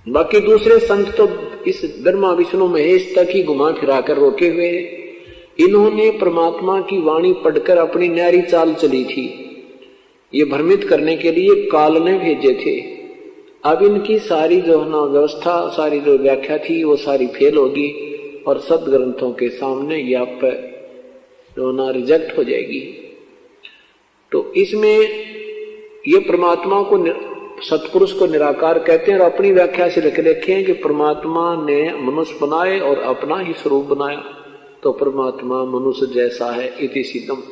बाकी दूसरे संत तो इस ब्रह्मा विष्णु महेश तक ही घुमा फिरा कर रोके हुए हैं। इन्होंने परमात्मा की वाणी पढ़कर अपनी न्यारी चाल चली थी। ये भ्रमित करने के लिए काल ने भेजे थे। अब इनकी सारी जो है ना व्यवस्था, सारी जो व्याख्या थी, वो सारी फेल होगी और सदग्रंथों के सामने यह जो ना रिजेक्ट हो जाएगी। तो इसमें ये परमात्मा को, सतपुरुष को निराकार कहते हैं, और अपनी व्याख्या से लिख रखे हैं कि परमात्मा ने मनुष्य बनाए और अपना ही स्वरूप बनाया, तो परमात्मा मनुष्य जैसा है, इति सिद्धम।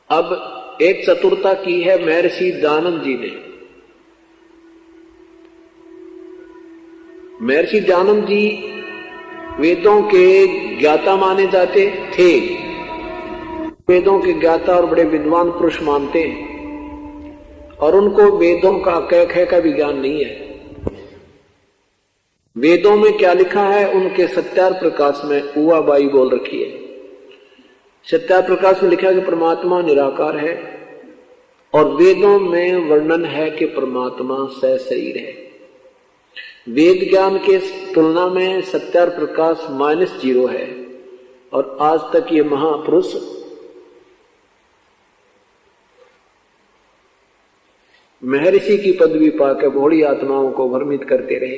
अब एक चतुरता की है महर्षि दयानंद जी ने। महर्षि दयानंद जी वेदों के ज्ञाता माने जाते थे, वेदों के ज्ञाता और बड़े विद्वान पुरुष मानते हैं, और उनको वेदों का कह कह का भी ज्ञान नहीं है। वेदों में क्या लिखा है उनके सत्यार प्रकाश में उवा बाई बोल रखी है। सत्यार प्रकाश में लिखा है कि परमात्मा निराकार है, और वेदों में वर्णन है कि परमात्मा सशरीर है। वेद ज्ञान के तुलना में सत्यार प्रकाश -0 है, और आज तक ये महापुरुष महर्षि की पदवी पाकर भोली आत्माओं को भ्रमित करते रहे।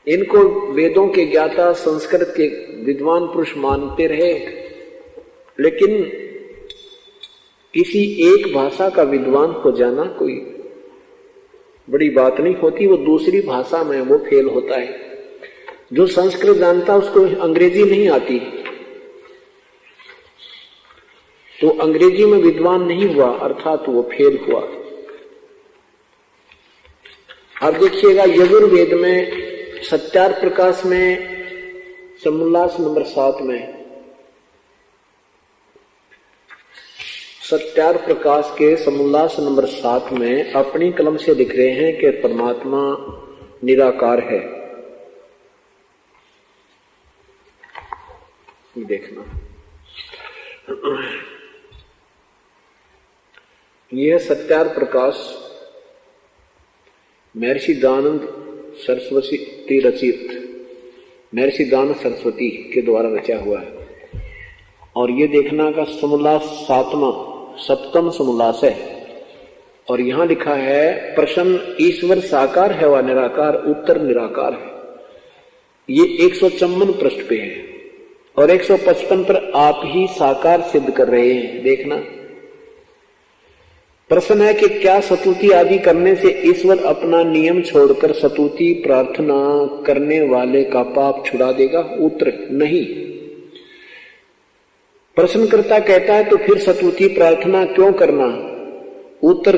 इनको वेदों के ज्ञाता, संस्कृत के विद्वान पुरुष मानते रहे, लेकिन किसी एक भाषा का विद्वान हो जाना कोई बड़ी बात नहीं होती, वो दूसरी भाषा में वो फेल होता है। जो संस्कृत जानता उसको अंग्रेजी नहीं आती, तो अंग्रेजी में विद्वान नहीं हुआ, अर्थात वो फेल हुआ। अब देखिएगा यजुर्वेद में सत्यार प्रकाश में समोल्लास नंबर 7 में, सत्यार प्रकाश के समोल्लास नंबर 7 में अपनी कलम से लिख रहे हैं कि परमात्मा निराकार है। देखना, यह सत्यार प्रकाश महर्षि दयानंद सरस्वती रचित, महर्षि दयानंद सरस्वती के द्वारा रचा हुआ है। और ये देखना का समोल्लास 7वां समोल्लास है, और यहां लिखा है प्रश्न ईश्वर साकार है व निराकार, उत्तर निराकार है। ये 154 पृष्ठ पे है, और 155 पर आप ही साकार सिद्ध कर रहे हैं। देखना, प्रश्न है कि क्या स्तुति आदि करने से ईश्वर अपना नियम छोड़कर स्तुति प्रार्थना करने वाले का पाप छुड़ा देगा? उत्तर नहीं। प्रश्नकर्ता कहता है तो फिर स्तुति प्रार्थना क्यों करना? उत्तर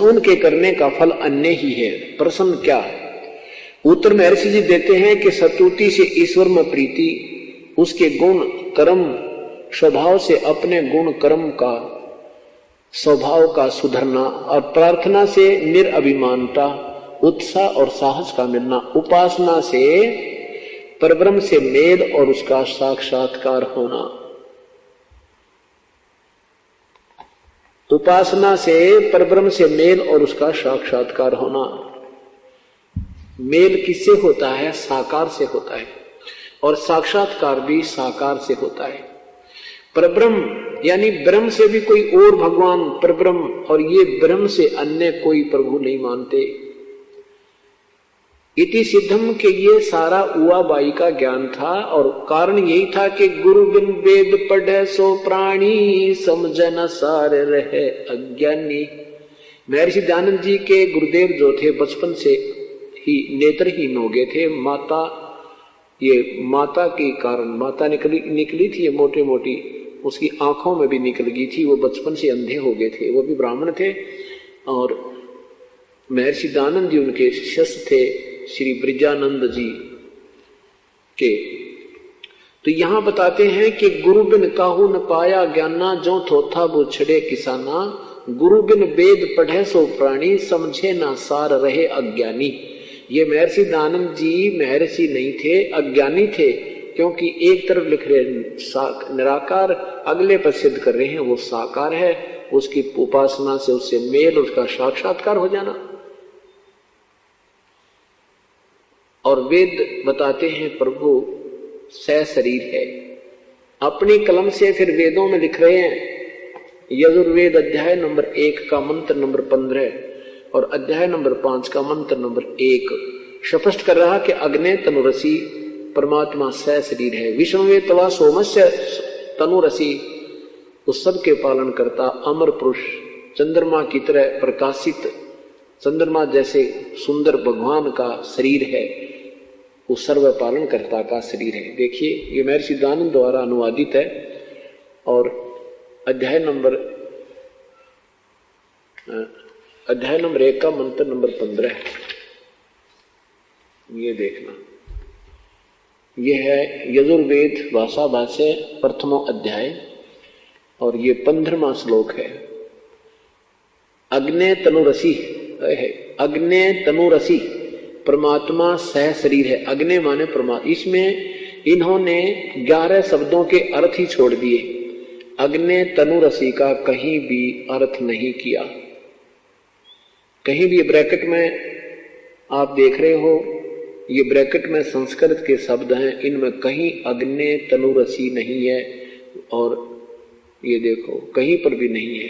उनके करने का फल अन्य ही है। प्रश्न क्या? उत्तर महर्षि जी देते हैं कि स्तुति से ईश्वर में प्रीति, उसके गुण कर्म स्वभाव से अपने गुण कर्म का स्वभाव का सुधरना, और प्रार्थना से निरअभिमानता, उत्साह और साहस का मिलना, उपासना से परब्रह्म से मेल और उसका साक्षात्कार होना। उपासना से परब्रह्म से मेल और उसका साक्षात्कार होना। मेल किससे होता है? साकार से होता है, और साक्षात्कार भी साकार से होता है। परब्रह्म यानी ब्रह्म से भी कोई और भगवान परब्रह्म, और ये ब्रह्म से अन्य कोई प्रभु नहीं मानते। इति सिद्धम के ये सारा उआबाई का ज्ञान था, और कारण यही था कि गुरु बिन वेद पढ़े सो प्राणी, समझे न सार रहे अज्ञानी। महर्षि दयानंद जी के गुरुदेव जो थे बचपन से ही नेत्रहीन हो गए थे। माता के कारण माता निकली थी, ये मोटी मोटी उसकी आंखों में भी निकल गई थी। वो बचपन से अंधे हो गए थे। वो भी ब्राह्मण थे, और महर्षि दयानंद जी उनके शिष्य थे श्री ब्रिजानंद जी के। तो यहां बताते हैं कि गुरु बिन काहू न पाया ज्ञाना, जो थोथा वो छड़े किसाना। गुरु बिन वेद पढ़े सो प्राणी, समझे ना सार रहे अज्ञानी। ये महर्षि दयानंद जी महर्षि नहीं थे, अज्ञानी थे, क्योंकि एक तरफ लिख रहे निराकार, अगले पर सिद्ध कर रहे हैं वो साकार है। उसकी उपासना से उससे मेल, उसका साक्षात्कार हो जाना। और वेद बताते हैं प्रभु सशरीर है। अपनी कलम से फिर वेदों में लिख रहे हैं। यजुर्वेद अध्याय नंबर 1 का मंत्र नंबर 15 और अध्याय नंबर 5 का मंत्र नंबर 1 स्पष्ट कर रहा कि अग्ने तनुरसी परमात्मा सशरीर है। विष्णुवे तवा सोमस्य तनुरसी, उस सब के पालन करता अमर पुरुष, चंद्रमा की तरह प्रकाशित, चंद्रमा जैसे सुंदर भगवान का शरीर है, उस सर्व पालन कर्ता का शरीर है। देखिए ये महर्षि दयानंद द्वारा अनुवादित है, और अध्याय नंबर 1 का मंत्र नंबर 15 है। ये देखना, ये है यजुर्वेद भाषा भाष्य प्रथमो अध्याय, और ये 15वां श्लोक है। अग्ने तनुरसी है। अग्ने तनुरसी परमात्मा सह शरीर है। अग्नि माने परमात्मा। इसमें इन्होंने 11 शब्दों के अर्थ ही छोड़ दिए। अग्नि तनुरसी का कहीं भी अर्थ नहीं किया। कहीं भी ब्रैकेट में आप देख रहे हो, ये ब्रैकेट में संस्कृत के शब्द हैं, इनमें कहीं अग्नि तनुरसी नहीं है, और ये देखो कहीं पर भी नहीं है।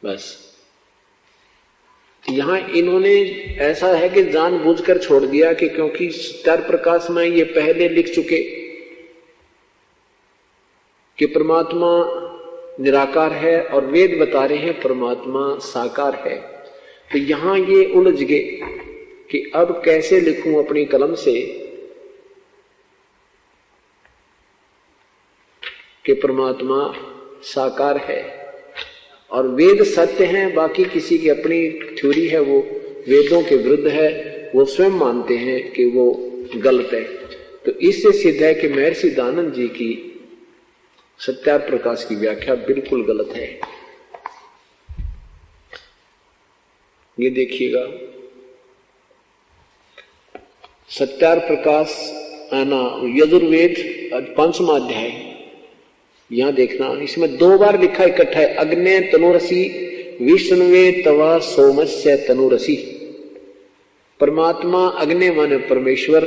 बस यहां इन्होंने ऐसा है कि जानबूझकर छोड़ दिया कि क्योंकि सत्यार प्रकाश में ये पहले लिख चुके कि परमात्मा निराकार है, और वेद बता रहे हैं परमात्मा साकार है। तो यहां ये उलझ गए कि अब कैसे लिखूं अपनी कलम से कि परमात्मा साकार है और वेद सत्य हैं। बाकी किसी की अपनी थ्योरी है, वो वेदों के विरुद्ध है, वो स्वयं मानते हैं कि वो गलत है। तो इससे सिद्ध है कि महर्षि दयानंद जी की सत्यार प्रकाश की व्याख्या बिल्कुल गलत है। ये देखिएगा सत्यार प्रकाश यजुर्वेद 5वां अध्याय, यहां देखना, इसमें 2 बार लिखा इकट्ठा है, अग्ने तनुरसी विष्णुवे तवा सोमस्य तनुरसी। परमात्मा अग्नि माने परमेश्वर,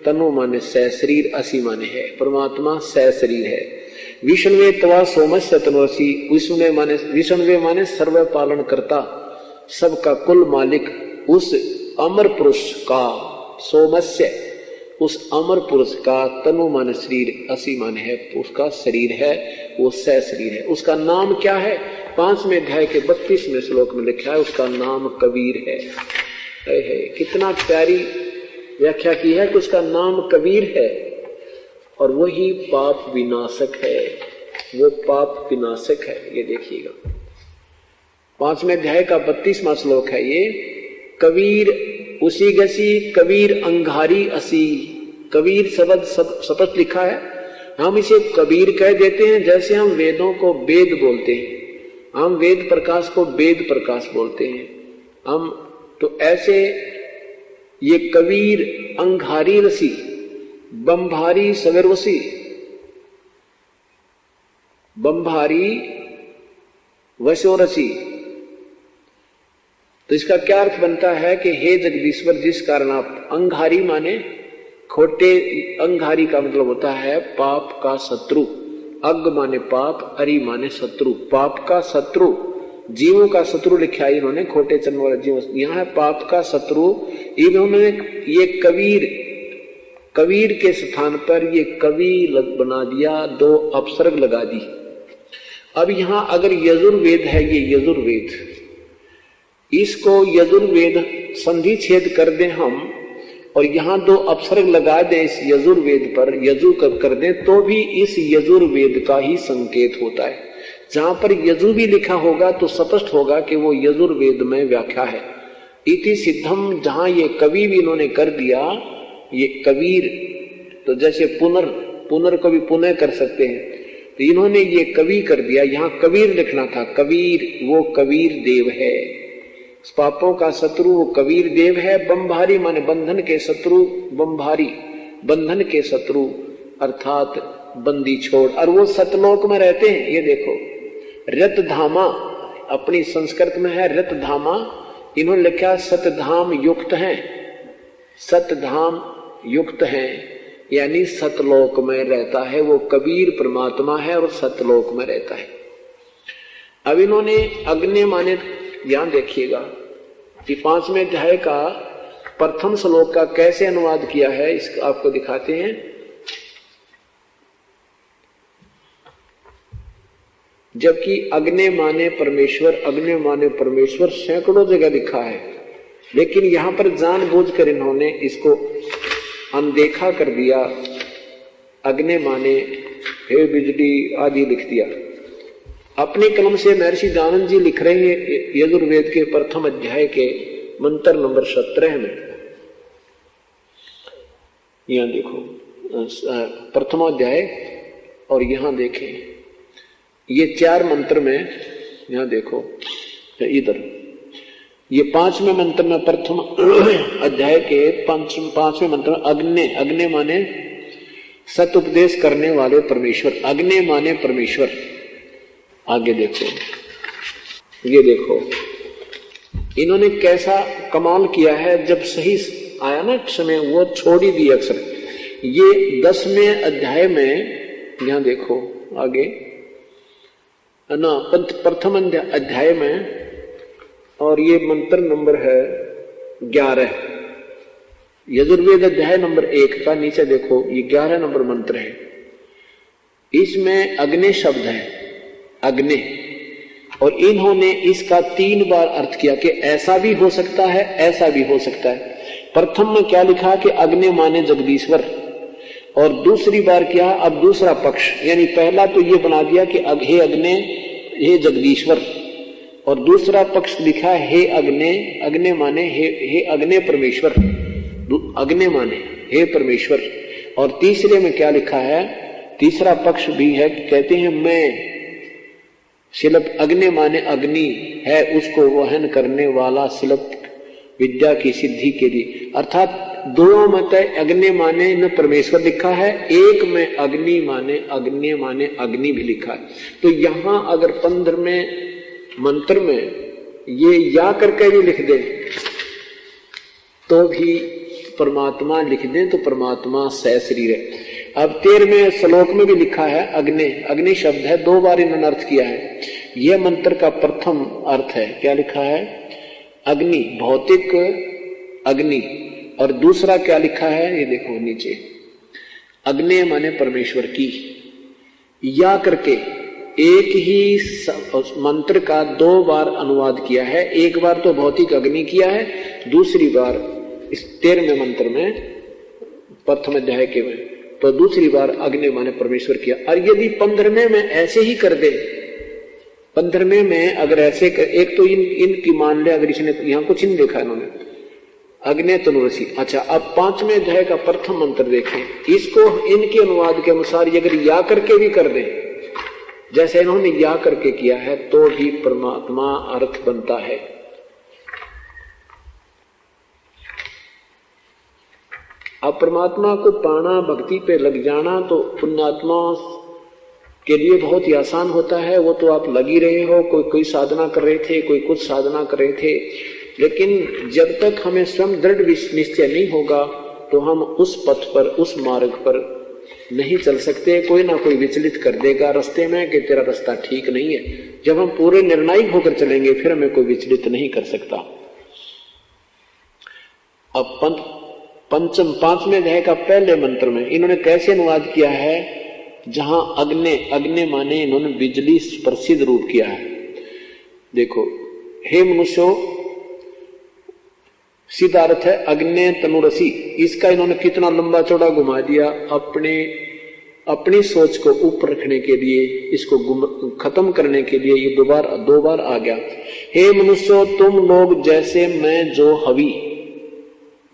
तनु माने सहशरीर, असी माने है। परमात्मा सहशरीर है। विष्णुवे तवा सोमस्य तनुरसी, विष्णुवे माने सर्व पालन करता, सबका कुल मालिक, उस अमर पुरुष का, सोमस्य उस अमर पुरुष का, तनु माने शरीर, असी माने है उसका शरीर है, वो सह शरीर है। उसका नाम क्या है? 5वें अध्याय के 32वें श्लोक में लिखा है, उसका नाम कबीर है। कितना प्यारी व्याख्या की है कि उसका नाम कबीर है, और वही पाप विनाशक है, वो पाप विनाशक है। ये देखिएगा 5वें अध्याय का 32वां श्लोक है ये। कबीर उसी गसी, कबीर अंगारी असी। कबीर शब्द शपथ लिखा है, हम इसे कबीर कह देते हैं, जैसे हम वेदों को वेद बोलते हैं, हम वेद प्रकाश को वेद प्रकाश बोलते हैं, हम तो ऐसे ये कबीर अंघारी रसी, बंभारी सवेरवसी, बंभारी वशोरसी। तो इसका क्या अर्थ बनता है कि हे जगदीश्वर, जिस कारण आप, अंघारी माने खोटे, अंघारी का मतलब होता है पाप का शत्रु। अग माने पाप, अरि माने शत्रु। पाप का शत्रु, जीवों का शत्रु लिखा है इन्होंने, खोटे चरण वाला जीव, यहां है पाप का शत्रु। इन्होंने ये कबीर, कबीर के स्थान पर ये कवि बना दिया, दो अपसर्ग लगा दी। अब यहां अगर यजुर्वेद है, ये यजुर्वेद, इसको यजुर्वेद संधि छेद कर दें हम और यहां दो अपसर्ग लगा दें इस यजुर्वेद पर, यजु कर दें, तो भी इस यजुर्वेद का ही संकेत होता है। जहां पर यजु भी लिखा होगा तो स्पष्ट होगा कि वो यजुर्वेद में व्याख्या है। इति सिद्धम, जहां ये कवि भी इन्होंने कर दिया, ये कबीर, तो जैसे पुनर को भी पुनः कर सकते हैं, तो इन्होंने ये कवि कर दिया। यहां कबीर लिखना था, कबीर वो कबीर देव है, पापों का शत्रु वो कबीर देव है। बंभारी माने बंधन के शत्रु, बंभारी बंधन के शत्रु अर्थात बंदी छोड़, और वो सतलोक में रहते हैं। ये देखो रतधामा, अपनी संस्कृत में है रतधामा, इन्होंने लिखा सतधाम युक्त हैं, सतधाम युक्त हैं, यानी सतलोक में रहता है। वो कबीर परमात्मा है और सतलोक में रहता है। अब इन्होंने अग्नि माने, ध्यान देखिएगा कि 5वें अध्याय का प्रथम श्लोक का कैसे अनुवाद किया है, इसको आपको दिखाते हैं। जबकि अग्नि माने परमेश्वर, अग्नि माने परमेश्वर सैकड़ों जगह लिखा है, लेकिन यहां पर जानबूझकर इन्होंने इसको अनदेखा कर दिया। अग्नि माने हे बिजली आदि लिख दिया। अपने कलम से महर्षि दयानंद जी लिख रहे हैं यजुर्वेद के प्रथम अध्याय के मंत्र नंबर 17 में। यहां देखो प्रथम अध्याय, और यहां देखें ये 4 मंत्र में, यहां देखो इधर ये 5वें मंत्र में, प्रथम अध्याय के 5वें मंत्र में अग्नि, अग्नि माने सत उपदेश करने वाले परमेश्वर, अग्नि माने परमेश्वर। आगे देखो, ये देखो इन्होंने कैसा कमाल किया है। जब सही आया ना समय, वो छोड़ ही दिया अक्षर। ये 10वें अध्याय में, यहां देखो आगे ना, प्रथम अध्याय में, और ये मंत्र नंबर है 11, यजुर्वेद अध्याय नंबर 1 का नीचे देखो, ये 11 नंबर मंत्र है। इसमें अग्नि शब्द है, अग्नि, और इन्होंने इसका 3 बार अर्थ किया कि ऐसा भी हो सकता है, ऐसा भी हो सकता है। प्रथम में क्या लिखा कि अग्नि माने जगदीश्वर, और दूसरी बार क्या, अब दूसरा पक्ष, यानी पहला तो ये बना दिया कि हे अग्नि हे जगदीश्वर, और दूसरा पक्ष लिखा हे अग्नि, अग्नि माने हे अग्नि परमेश्वर, अग्नि माने हे परमेश्वर। और तीसरे में क्या लिखा है, तीसरा पक्ष भी है, कहते हैं मैं शिल्प, अग्नि माने अग्नि है उसको वहन करने वाला शिल्प विद्या की सिद्धि के लिए। अर्थात 2 मत अग्नि माने न परमेश्वर लिखा है, एक में अग्नि माने अग्नि भी लिखा है। तो यहां अगर 15वें मंत्र में ये या करके भी लिख दे तो भी परमात्मा लिख दें तो परमात्मा सशरीर है। अब 13वें श्लोक में भी लिखा है अग्नि, अग्नि शब्द है, 2 बार इन्होंने अर्थ किया है। यह मंत्र का प्रथम अर्थ है, क्या लिखा है, अग्नि, भौतिक अग्नि, और दूसरा क्या लिखा है, ये देखो नीचे, अग्नि माने परमेश्वर की। या करके एक ही मंत्र का 2 बार अनुवाद किया है, एक बार तो भौतिक अग्नि किया है, दूसरी बार इस 13वें मंत्र में प्रथम अध्याय के में तो दूसरी बार अग्नि माने परमेश्वर किया। और यदि 15वें में ऐसे ही कर दे, 15वें में अगर ऐसे कर, एक तो इनकी मान ले, अगर इसने यहां कुछ नहीं देखा इन्होंने, अग्नि तनुरसी। अच्छा, अब 5वें अध्याय का प्रथम मंत्र देखें, इसको इनके अनुवाद के अनुसार अगर या करके भी कर दे, जैसे इन्होंने या करके किया है, तो भी परमात्मा अर्थ बनता है। अब परमात्मा को पाना, भक्ति पे लग जाना तो पुण्यात्मा के लिए बहुत ही आसान होता है। वो तो आप लग ही रहे हो, कोई साधना कर रहे थे, कोई कुछ साधना कर रहे थे, लेकिन जब तक हमें स्वयं दृढ़ निश्चय नहीं होगा तो हम उस पथ पर, उस मार्ग पर नहीं चल सकते। कोई ना कोई विचलित कर देगा रास्ते में कि तेरा रास्ता ठीक नहीं है। जब हम पूरे निर्णायक होकर चलेंगे फिर हमें कोई विचलित नहीं कर सकता। अब पंचम 5वें अध्याय का पहले मंत्र में इन्होंने कैसे अनुवाद किया है, जहां अग्नि माने इन्होंने बिजली प्रसिद्ध रूप किया है। देखो, हे मनुष्यों, सीधा अर्थ है अग्नि तनुरसी। इसका इन्होंने कितना लंबा चौड़ा घुमा दिया अपनी सोच को ऊपर रखने के लिए, इसको खत्म करने के लिए ये दो बार आ गया। हे मनुष्यों, तुम लोग जैसे मैं जो हवि,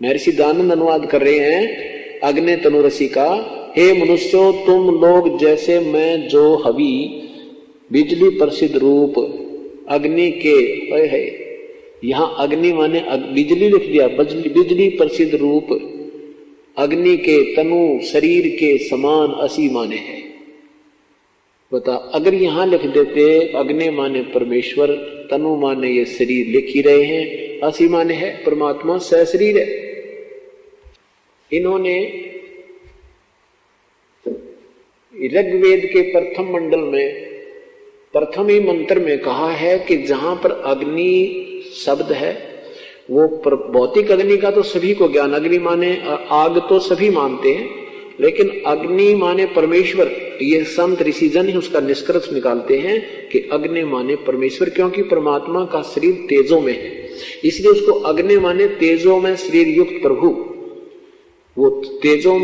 महर्षि दयानंद अनुवाद कर रहे हैं अग्नि तनुरसी का। हे मनुष्यों, तुम लोग जैसे मैं जो हवि, बिजली प्रसिद्ध रूप अग्नि के, है यहां अग्नि माने बिजली लिख दिया, बिजली प्रसिद्ध रूप अग्नि के तनु शरीर के समान असी माने है। बता, अगर यहां लिख देते अग्नि माने परमेश्वर, तनु माने ये शरीर, लिख ही रहे हैं, असी माने है परमात्मा सहशरीर है। इन्होंने ऋग्वेद के प्रथम मंडल में प्रथम ही मंत्र में कहा है कि जहां पर अग्नि शब्द है वो भौतिक अग्नि का तो सभी को ज्ञान, अग्नि माने आग तो सभी मानते हैं, लेकिन अग्नि माने परमेश्वर। ये संत ऋषिजन ही उसका निष्कर्ष निकालते हैं कि अग्नि माने परमेश्वर, क्योंकि परमात्मा का शरीर तेजो में है, इसलिए उसको अग्नि माने तेजो में शरीर युक्त प्रभु। वो तेजो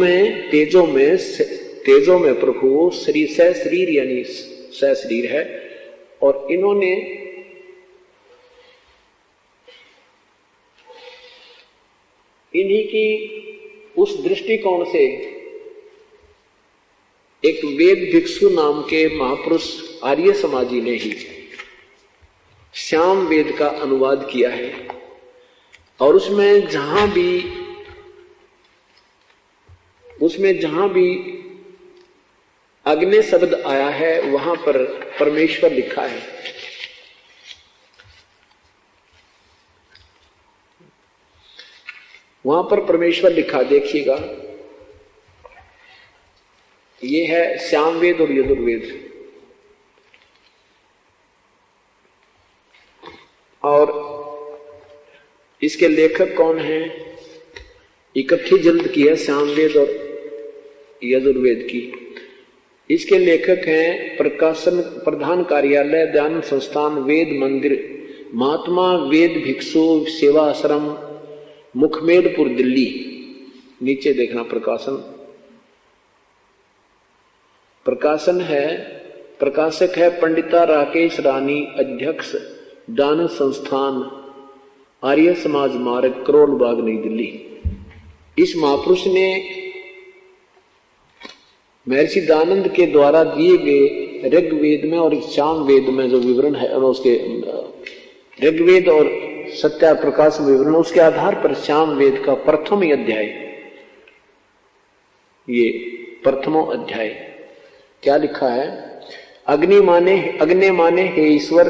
में प्रभु शरीर सहशरीर यानी सहशरीर है। और इन्होंने इन्हीं की उस दृष्टिकोण से एक वेद भिक्षु नाम के महापुरुष आर्य समाजी ने ही श्याम वेद का अनुवाद किया है। और उसमें जहां भी अग्नि शब्द आया है वहां पर परमेश्वर लिखा है। वहां पर परमेश्वर लिखा, देखिएगा, ये है श्यामवेद और यजुर्वेद। और इसके लेखक कौन हैं? इकट्ठी जल्द की है श्यामवेद और यजुर्वेद की। इसके लेखक हैं प्रकाशन प्रधान कार्यालय दयानंद संस्थान वेद मंदिर, महात्मा वेद भिक्षु सेवा आश्रम, मुखमेदपुर, दिल्ली। नीचे देखना प्रकाशन है, प्रकाशक है पंडिता राकेश रानी, अध्यक्ष दानंद संस्थान, आर्य समाज मार्ग, करोल बाग, नई दिल्ली। इस महापुरुष ने महर्षि दयानंद के द्वारा दिए गए ऋग्वेद में और श्याम वेद में जो विवरण है, और उसके ऋग्वेद और सत्या प्रकाश विवरण, उसके आधार पर श्याम वेद का प्रथम अध्याय, ये प्रथमो अध्याय क्या लिखा है? अग्नि माने हे ईश्वर,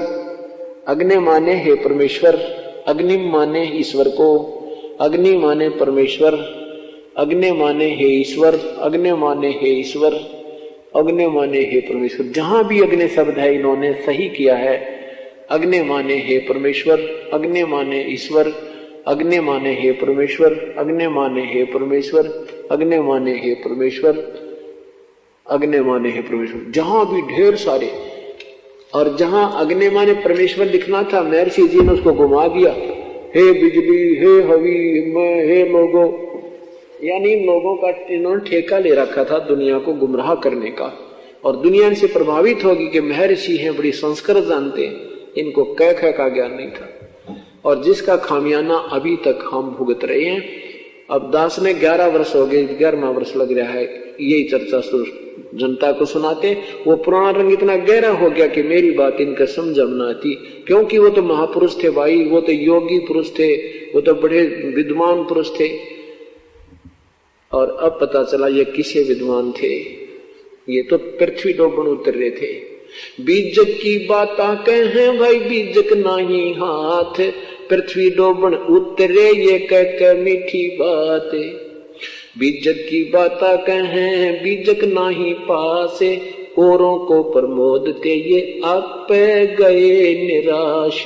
अग्नि माने हे परमेश्वर, अग्नि माने ईश्वर को, अग्नि माने परमेश्वर, अग्नि माने हे ईश्वर, अग्नि माने हे ईश्वर, अग्नि माने हे परमेश्वर। जहां भी अग्नि शब्द है इन्होंने सही किया है। अग्नि माने हे परमेश्वर, अग्नि माने ईश्वर, अग्नि माने हे परमेश्वर, अग्नि माने हे परमेश्वर, अग्नि माने हे परमेश्वर, अग्नि माने हे परमेश्वर। जहां भी ढेर सारे, और जहां अग्नि माने परमेश्वर लिखना था महर्षि जी ने उसको घुमा दिया, हे बिजली, हे हवि, हे लोगों, यानी इन लोगों का इन्होंने ठेका ले रखा था दुनिया को गुमराह करने का। और दुनिया इनसे प्रभावित होगी कि महर्षि हैं, बड़ी संस्कृत जानते हैं, इनको कह का ज्ञान नहीं था, और जिसका खामियाना अभी तक हम भुगत रहे हैं। अब दास ने 11 वर्ष हो गए, 11वां वर्ष लग रहा है, यही चर्चा जनता को सुनाते। वो पुराना रंग इतना गहरा हो गया कि मेरी बात इनका समझ न आती, क्योंकि वो तो महापुरुष थे भाई, वो तो योगी पुरुष थे, वो तो बड़े विद्वान पुरुष थे। और अब पता चला ये किसे विद्वान थे, ये तो पृथ्वी डोबन उतर रहे थे। बीजक की बाता कहें भाई बीजक नहीं हाथ, पृथ्वी डोबन उतरे ये कह मीठी बात। बीजक की बाता कहें बीजक नहीं पासे, औरों को प्रमोदते ये आप गए निराश।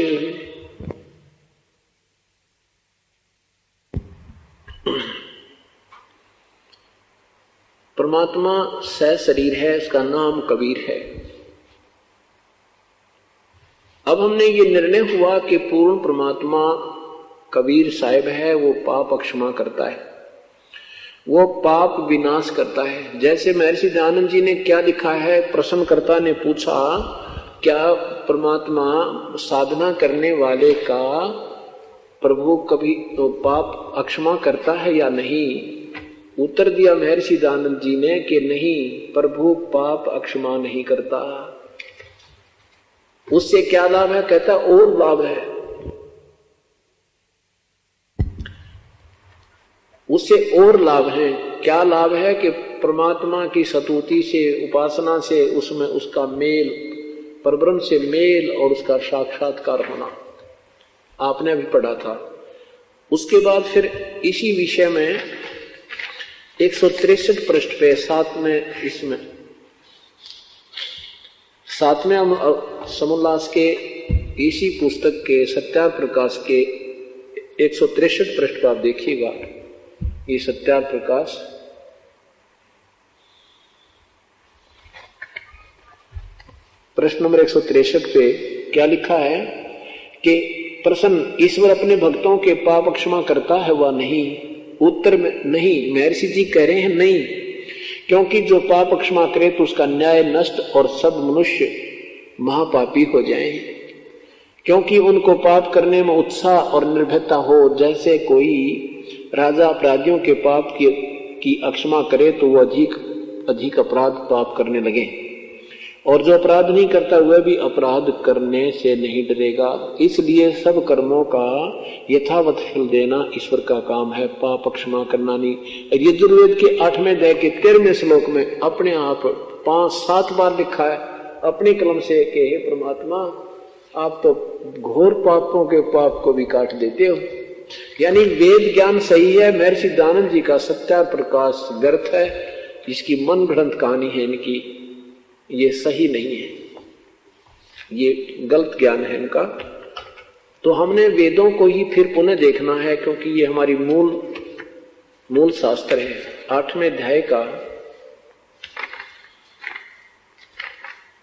परमात्मा सह शरीर है, उसका नाम कबीर है। अब हमने ये निर्णय हुआ कि पूर्ण परमात्मा कबीर साहिब है, वो पाप क्षमा करता है, वो पाप विनाश करता है। जैसे महर्षि दयानंद जी ने क्या लिखा है, प्रश्नकर्ता ने पूछा क्या परमात्मा साधना करने वाले का प्रभु कभी तो पाप अक्षमा करता है या नहीं? उत्तर दिया महर्षि दयानंद जी ने कि नहीं, प्रभु पाप अक्षमा नहीं करता। उससे क्या लाभ है? कहता और लाभ है, उससे और लाभ है। क्या लाभ है? कि परमात्मा की स्तुति से, उपासना से, उसमें उसका मेल, परब्रह्म से मेल और उसका साक्षात्कार होना, आपने अभी पढ़ा था। उसके बाद फिर इसी विषय में 163 पृष्ठ पे सातवें समोल्लास के इसी पुस्तक के सत्यार्थ प्रकाश के 163 पृष्ठ पर आप देखिएगा। ये सत्यार्थ प्रकाश प्रश्न नंबर 163 पे क्या लिखा है कि प्रश्न, ईश्वर अपने भक्तों के पाप क्षमा करता है व नहीं? उत्तर में नहीं। महर्षि जी कह रहे हैं नहीं, क्योंकि जो पाप क्षमा करे तो उसका न्याय नष्ट और सब मनुष्य महापापी हो जाएं, क्योंकि उनको पाप करने में उत्साह और निर्भयता हो। जैसे कोई राजा अपराधियों के पाप की अक्षमा करे तो वो अधिक अपराध पाप करने लगे, और जो अपराध नहीं करता वह भी अपराध करने से नहीं डरेगा। इसलिए सब कर्मों का यथावत फल देना ईश्वर का काम है, पाप क्षमा करना नहीं। यजुर्वेद के 8वें अध्याय के 13वें श्लोक में अपने आप 5-7 बार लिखा है अपनी कलम से कि हे परमात्मा, आप तो घोर पापों के पाप को भी काट देते हो। यानी वेद ज्ञान सही है, महर्षि दयानंद जी का सत्यार्थ प्रकाश व्यर्थ है, इसकी मन गढ़ंत कहानी है इनकी, ये सही नहीं है, ये गलत ज्ञान है इनका। तो हमने वेदों को ही फिर पुनः देखना है, क्योंकि ये हमारी मूल शास्त्र है। 8वें अध्याय का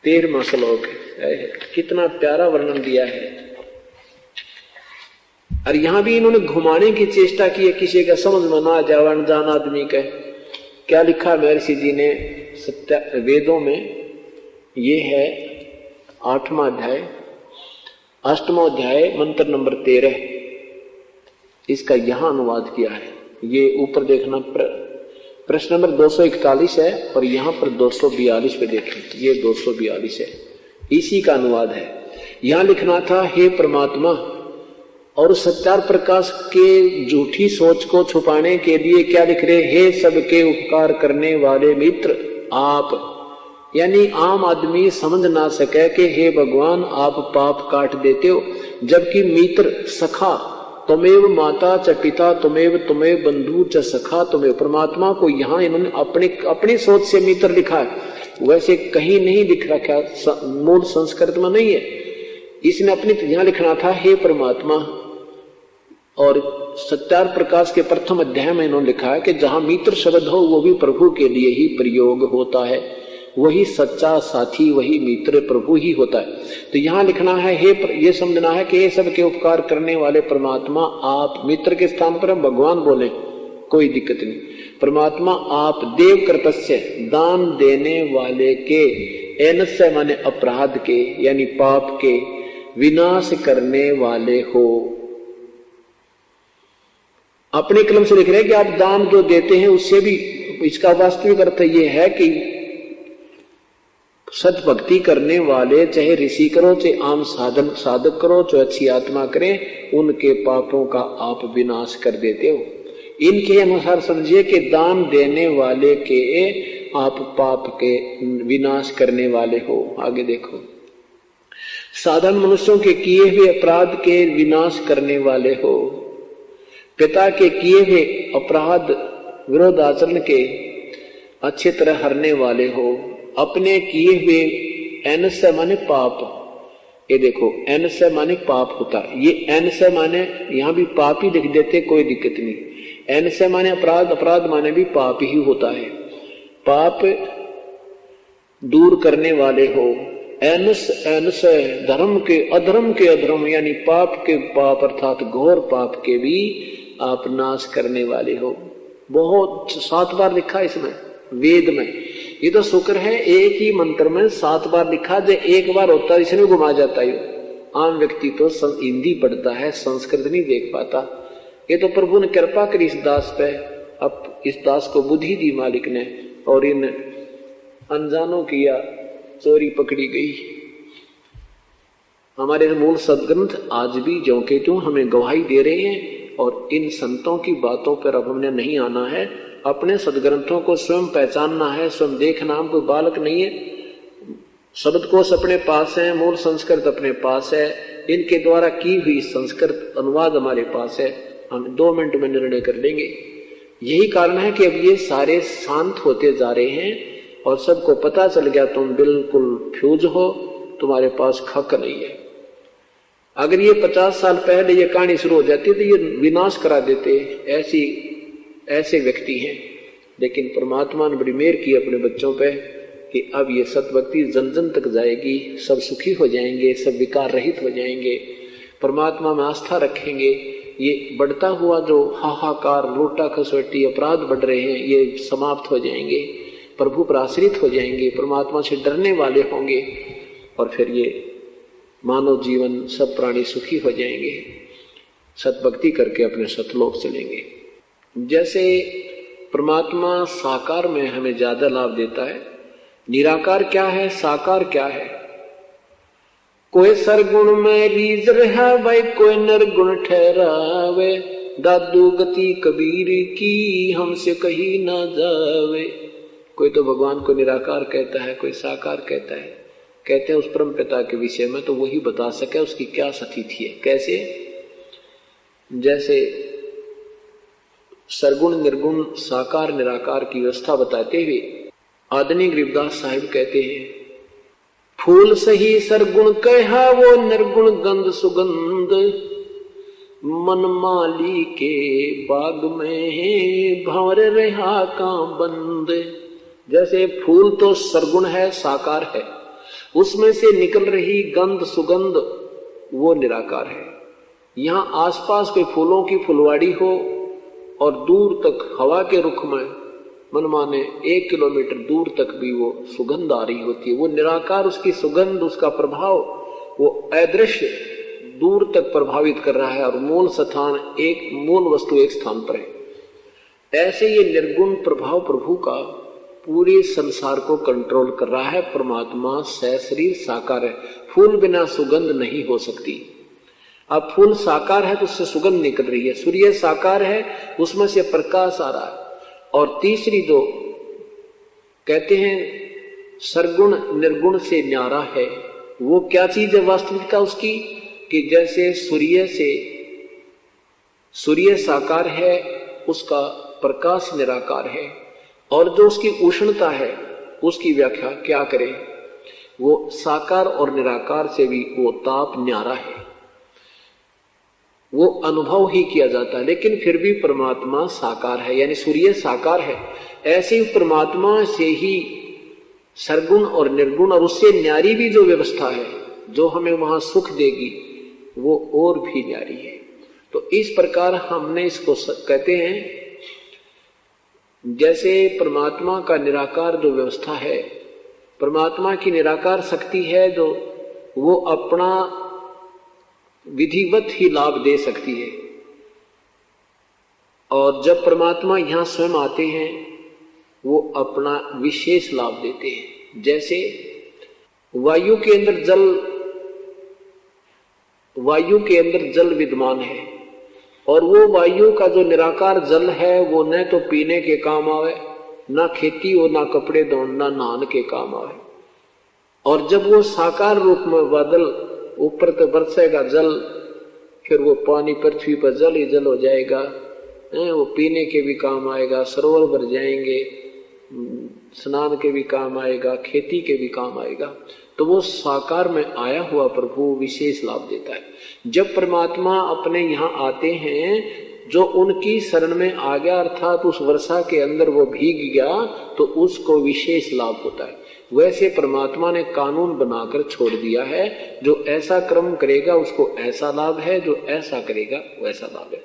13वां श्लोक है, कितना प्यारा वर्णन दिया है। और यहां भी इन्होंने घुमाने की चेष्टा की है, किसी का समझ में ना जाए, अनजान आदमी का। क्या लिखा महर्षि जी ने वेदों में? ये है 8वां अध्याय, 8वां अध्याय मंत्र नंबर 13, इसका यहां अनुवाद किया है। ये ऊपर देखना, प्रश्न नंबर 241 है और यहां पर 242 पे देखें, ये 242 है, इसी का अनुवाद है। यहां लिखना था, हे परमात्मा, और सत्यार्थ प्रकाश के झूठी सोच को छुपाने के लिए क्या लिख रहे? हे सबके उपकार करने वाले मित्र आप। यानी आम आदमी समझ ना सके कि हे भगवान आप पाप काट देते हो, जबकि मित्र सखा तुमेव माता च पिता तुमेव बंधु च सखा तुमेव। परमात्मा को यहाँ इन्होंने अपनी सोच से मित्र लिखा है, वैसे कहीं नहीं लिख रखा, मूल संस्कृत में नहीं है। इसने अपनी यहाँ लिखना था, हे परमात्मा। और सत्यार्थ प्रकाश के प्रथम अध्याय में इन्होंने लिखा है कि जहां मित्र शब्द हो वो भी प्रभु के लिए ही प्रयोग होता है, वही सच्चा साथी, वही मित्र प्रभु ही होता है। तो यहाँ लिखना है, ये समझना है कि ये सबके उपकार करने वाले परमात्मा आप। मित्र के स्थान पर हम भगवान बोले, कोई दिक्कत नहीं। परमात्मा आप देव कृतस्य, दान देने वाले के, एनस्य माने अपराध के यानी पाप के विनाश करने वाले हो। अपने कलम से लिख रहे हैं कि आप दान जो देते हैं उससे भी, इसका वास्तविक अर्थ ये है कि सद्भक्ति करने वाले, चाहे ऋषि करो, चाहे आम साधक करो, चाहे अच्छी आत्मा करें, उनके पापों का आप विनाश कर देते हो। इनके अनुसार समझिए कि दान देने वाले के आप पाप के विनाश करने वाले हो। आगे देखो, साधारण मनुष्यों के किए हुए अपराध के विनाश करने वाले हो, पिता के किए हुए अपराध विरोध आचरण के अच्छी तरह हरने वाले हो, अपने किए हुए एन से माने पाप, ये देखो एन से माने पाप होता, ये एन से माने यहां भी पाप ही लिख देते, कोई दिक्कत नहीं। एन से माने अपराध, अपराध माने भी पाप ही होता है। पाप दूर करने वाले हो, एन से धर्म के अधर्म यानी पाप के पाप अर्थात घोर पाप के भी आप नाश करने वाले हो। बहुत 7 बार लिखा इसमें वेद में। ये तो शुक्र है एक ही मंत्र में 7 बार लिखा, जो एक बार होता है इसमें घुमा जाता है। आम व्यक्ति तो हिंदी पढ़ता है, संस्कृत नहीं देख पाता। ये तो प्रभु ने कृपा करी इस दास पे, अब इस दास को बुद्धि दी मालिक ने, और इन अनजानों किया चोरी पकड़ी गई। हमारे मूल सदग्रंथ आज भी ज्यों के त्यों हमें गवाही दे रहे हैं, और इन संतों की बातों पर अब हमने नहीं आना है। अपने सदग्रंथों को स्वयं पहचानना है, स्वयं देखना। हम कोई बालक नहीं है, शब्दकोश अपने पास है, मूल संस्कृत अपने पास है, इनके द्वारा की हुई संस्कृत अनुवाद हमारे पास है। हम 2 मिनट में निर्णय कर लेंगे। यही कारण है कि अब ये सारे शांत होते जा रहे हैं और सबको पता चल गया तुम बिल्कुल फ्यूज हो, तुम्हारे पास खक नहीं है। अगर ये 50 साल पहले ये कहानी शुरू हो जाती तो ये विनाश करा देते। ऐसे व्यक्ति हैं, लेकिन परमात्मा ने बड़ी मेहर की अपने बच्चों पे कि अब ये सतभक्ति जन जन तक जाएगी, सब सुखी हो जाएंगे, सब विकार रहित हो जाएंगे, परमात्मा में आस्था रखेंगे। ये बढ़ता हुआ जो हाहाकार, लूटा खसोटी, अपराध बढ़ रहे हैं, ये समाप्त हो जाएंगे, प्रभु पर आश्रित हो जाएंगे, परमात्मा से डरने वाले होंगे, और फिर ये मानव जीवन सब प्राणी सुखी हो जाएंगे, सतभक्ति करके अपने सतलोक चलेंगे। जैसे परमात्मा साकार में हमें ज्यादा लाभ देता है, निराकार क्या है, साकार क्या है। कोई सरगुण में रीज रहा भाई, कोई निर्गुण ठहरावे, दादू गति कबीर की हमसे कही ना जावे। कोई तो भगवान को निराकार कहता है, कोई साकार कहता है। कहते हैं उस परम पिता के विषय में तो वही बता सके उसकी क्या स्थिति है। कैसे? जैसे सरगुण निर्गुण साकार निराकार की व्यवस्था बताते हुए आदरणीय गरीबदास साहिब कहते हैं, फूल सही सरगुण कहा वो निर्गुण गंध सुगंध, मन माली के बाग में भंवर रहा का बंद। जैसे फूल तो सरगुण है, साकार है, उसमें से निकल रही गंध सुगंध वो निराकार है। यहां आसपास कोई फूलों की फुलवाड़ी हो और दूर तक हवा के रुख में मनमाने 1 किलोमीटर दूर तक भी वो सुगंध आ रही होती है, वो निराकार। उसकी सुगंध, उसका प्रभाव वो अदृश्य दूर तक प्रभावित कर रहा है, और मूल स्थान एक, मूल वस्तु एक स्थान पर है। ऐसे ये निर्गुण प्रभाव प्रभु का पूरे संसार को कंट्रोल कर रहा है। परमात्मा सशरीर साकार है, फूल बिना सुगंध नहीं हो सकती। अब फूल साकार है तो उससे सुगंध निकल रही है, सूर्य साकार है उसमें से प्रकाश आ रहा है। और तीसरी जो कहते हैं सरगुण निर्गुण से न्यारा है, वो क्या चीज है वास्तविकता उसकी, कि जैसे सूर्य साकार है, उसका प्रकाश निराकार है, और जो उसकी उष्णता है उसकी व्याख्या क्या करें, वो साकार और निराकार से भी वो ताप न्यारा है, वो अनुभव ही किया जाता है। लेकिन फिर भी परमात्मा साकार है, यानी सूर्य साकार है। ऐसे ही परमात्मा से ही सरगुण और निर्गुण और उससे न्यारी भी जो व्यवस्था है जो हमें वहां सुख देगी वो और भी न्यारी है। तो इस प्रकार हमने इसको कहते हैं, जैसे परमात्मा का निराकार जो व्यवस्था है, परमात्मा की निराकार शक्ति है जो वो अपना विधिवत ही लाभ दे सकती है। और जब परमात्मा यहां स्वयं आते हैं वो अपना विशेष लाभ देते हैं। जैसे वायु के अंदर जल विद्यमान है, और वो वायु का जो निराकार जल है वो न तो पीने के काम आवे, ना खेती हो, ना कपड़े धोने, ना नहाने के काम आवे। और जब वो साकार रूप में बादल ऊपर तो बरसेगा जल, फिर वो पानी पृथ्वी पर जल ही जल हो जाएगा, वो पीने के भी काम आएगा, सरोवर भर जाएंगे, स्नान के भी काम आएगा, खेती के भी काम आएगा। तो वो साकार में आया हुआ प्रभु विशेष लाभ देता है। जब परमात्मा अपने यहाँ आते हैं, जो उनकी शरण में आ गया अर्थात उस वर्षा के अंदर वो भीग गया, तो उसको विशेष लाभ होता है। वैसे परमात्मा ने कानून बनाकर छोड़ दिया है, जो ऐसा कर्म करेगा उसको ऐसा लाभ है, जो ऐसा करेगा वैसा लाभ है।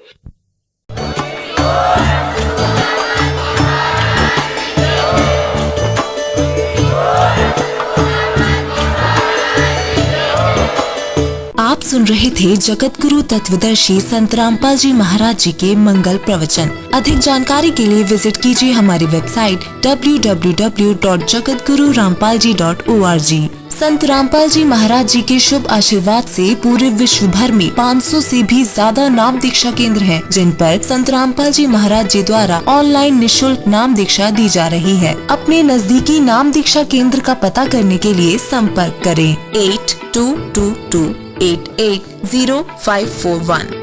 आप सुन रहे थे जगत गुरु तत्वदर्शी संत रामपाल जी महाराज जी के मंगल प्रवचन। अधिक जानकारी के लिए विजिट कीजिए हमारी वेबसाइट www.jagatgururampalji.org। संत रामपाल जी महाराज जी के शुभ आशीर्वाद से पूरे विश्व भर में 500 से भी ज्यादा नाम दीक्षा केंद्र हैं, जिन पर संत रामपाल जी महाराज जी द्वारा ऑनलाइन निशुल्क नाम दीक्षा दी जा रही है। अपने नजदीकी नाम दीक्षा केंद्र का पता करने के लिए संपर्क करें 8222880541।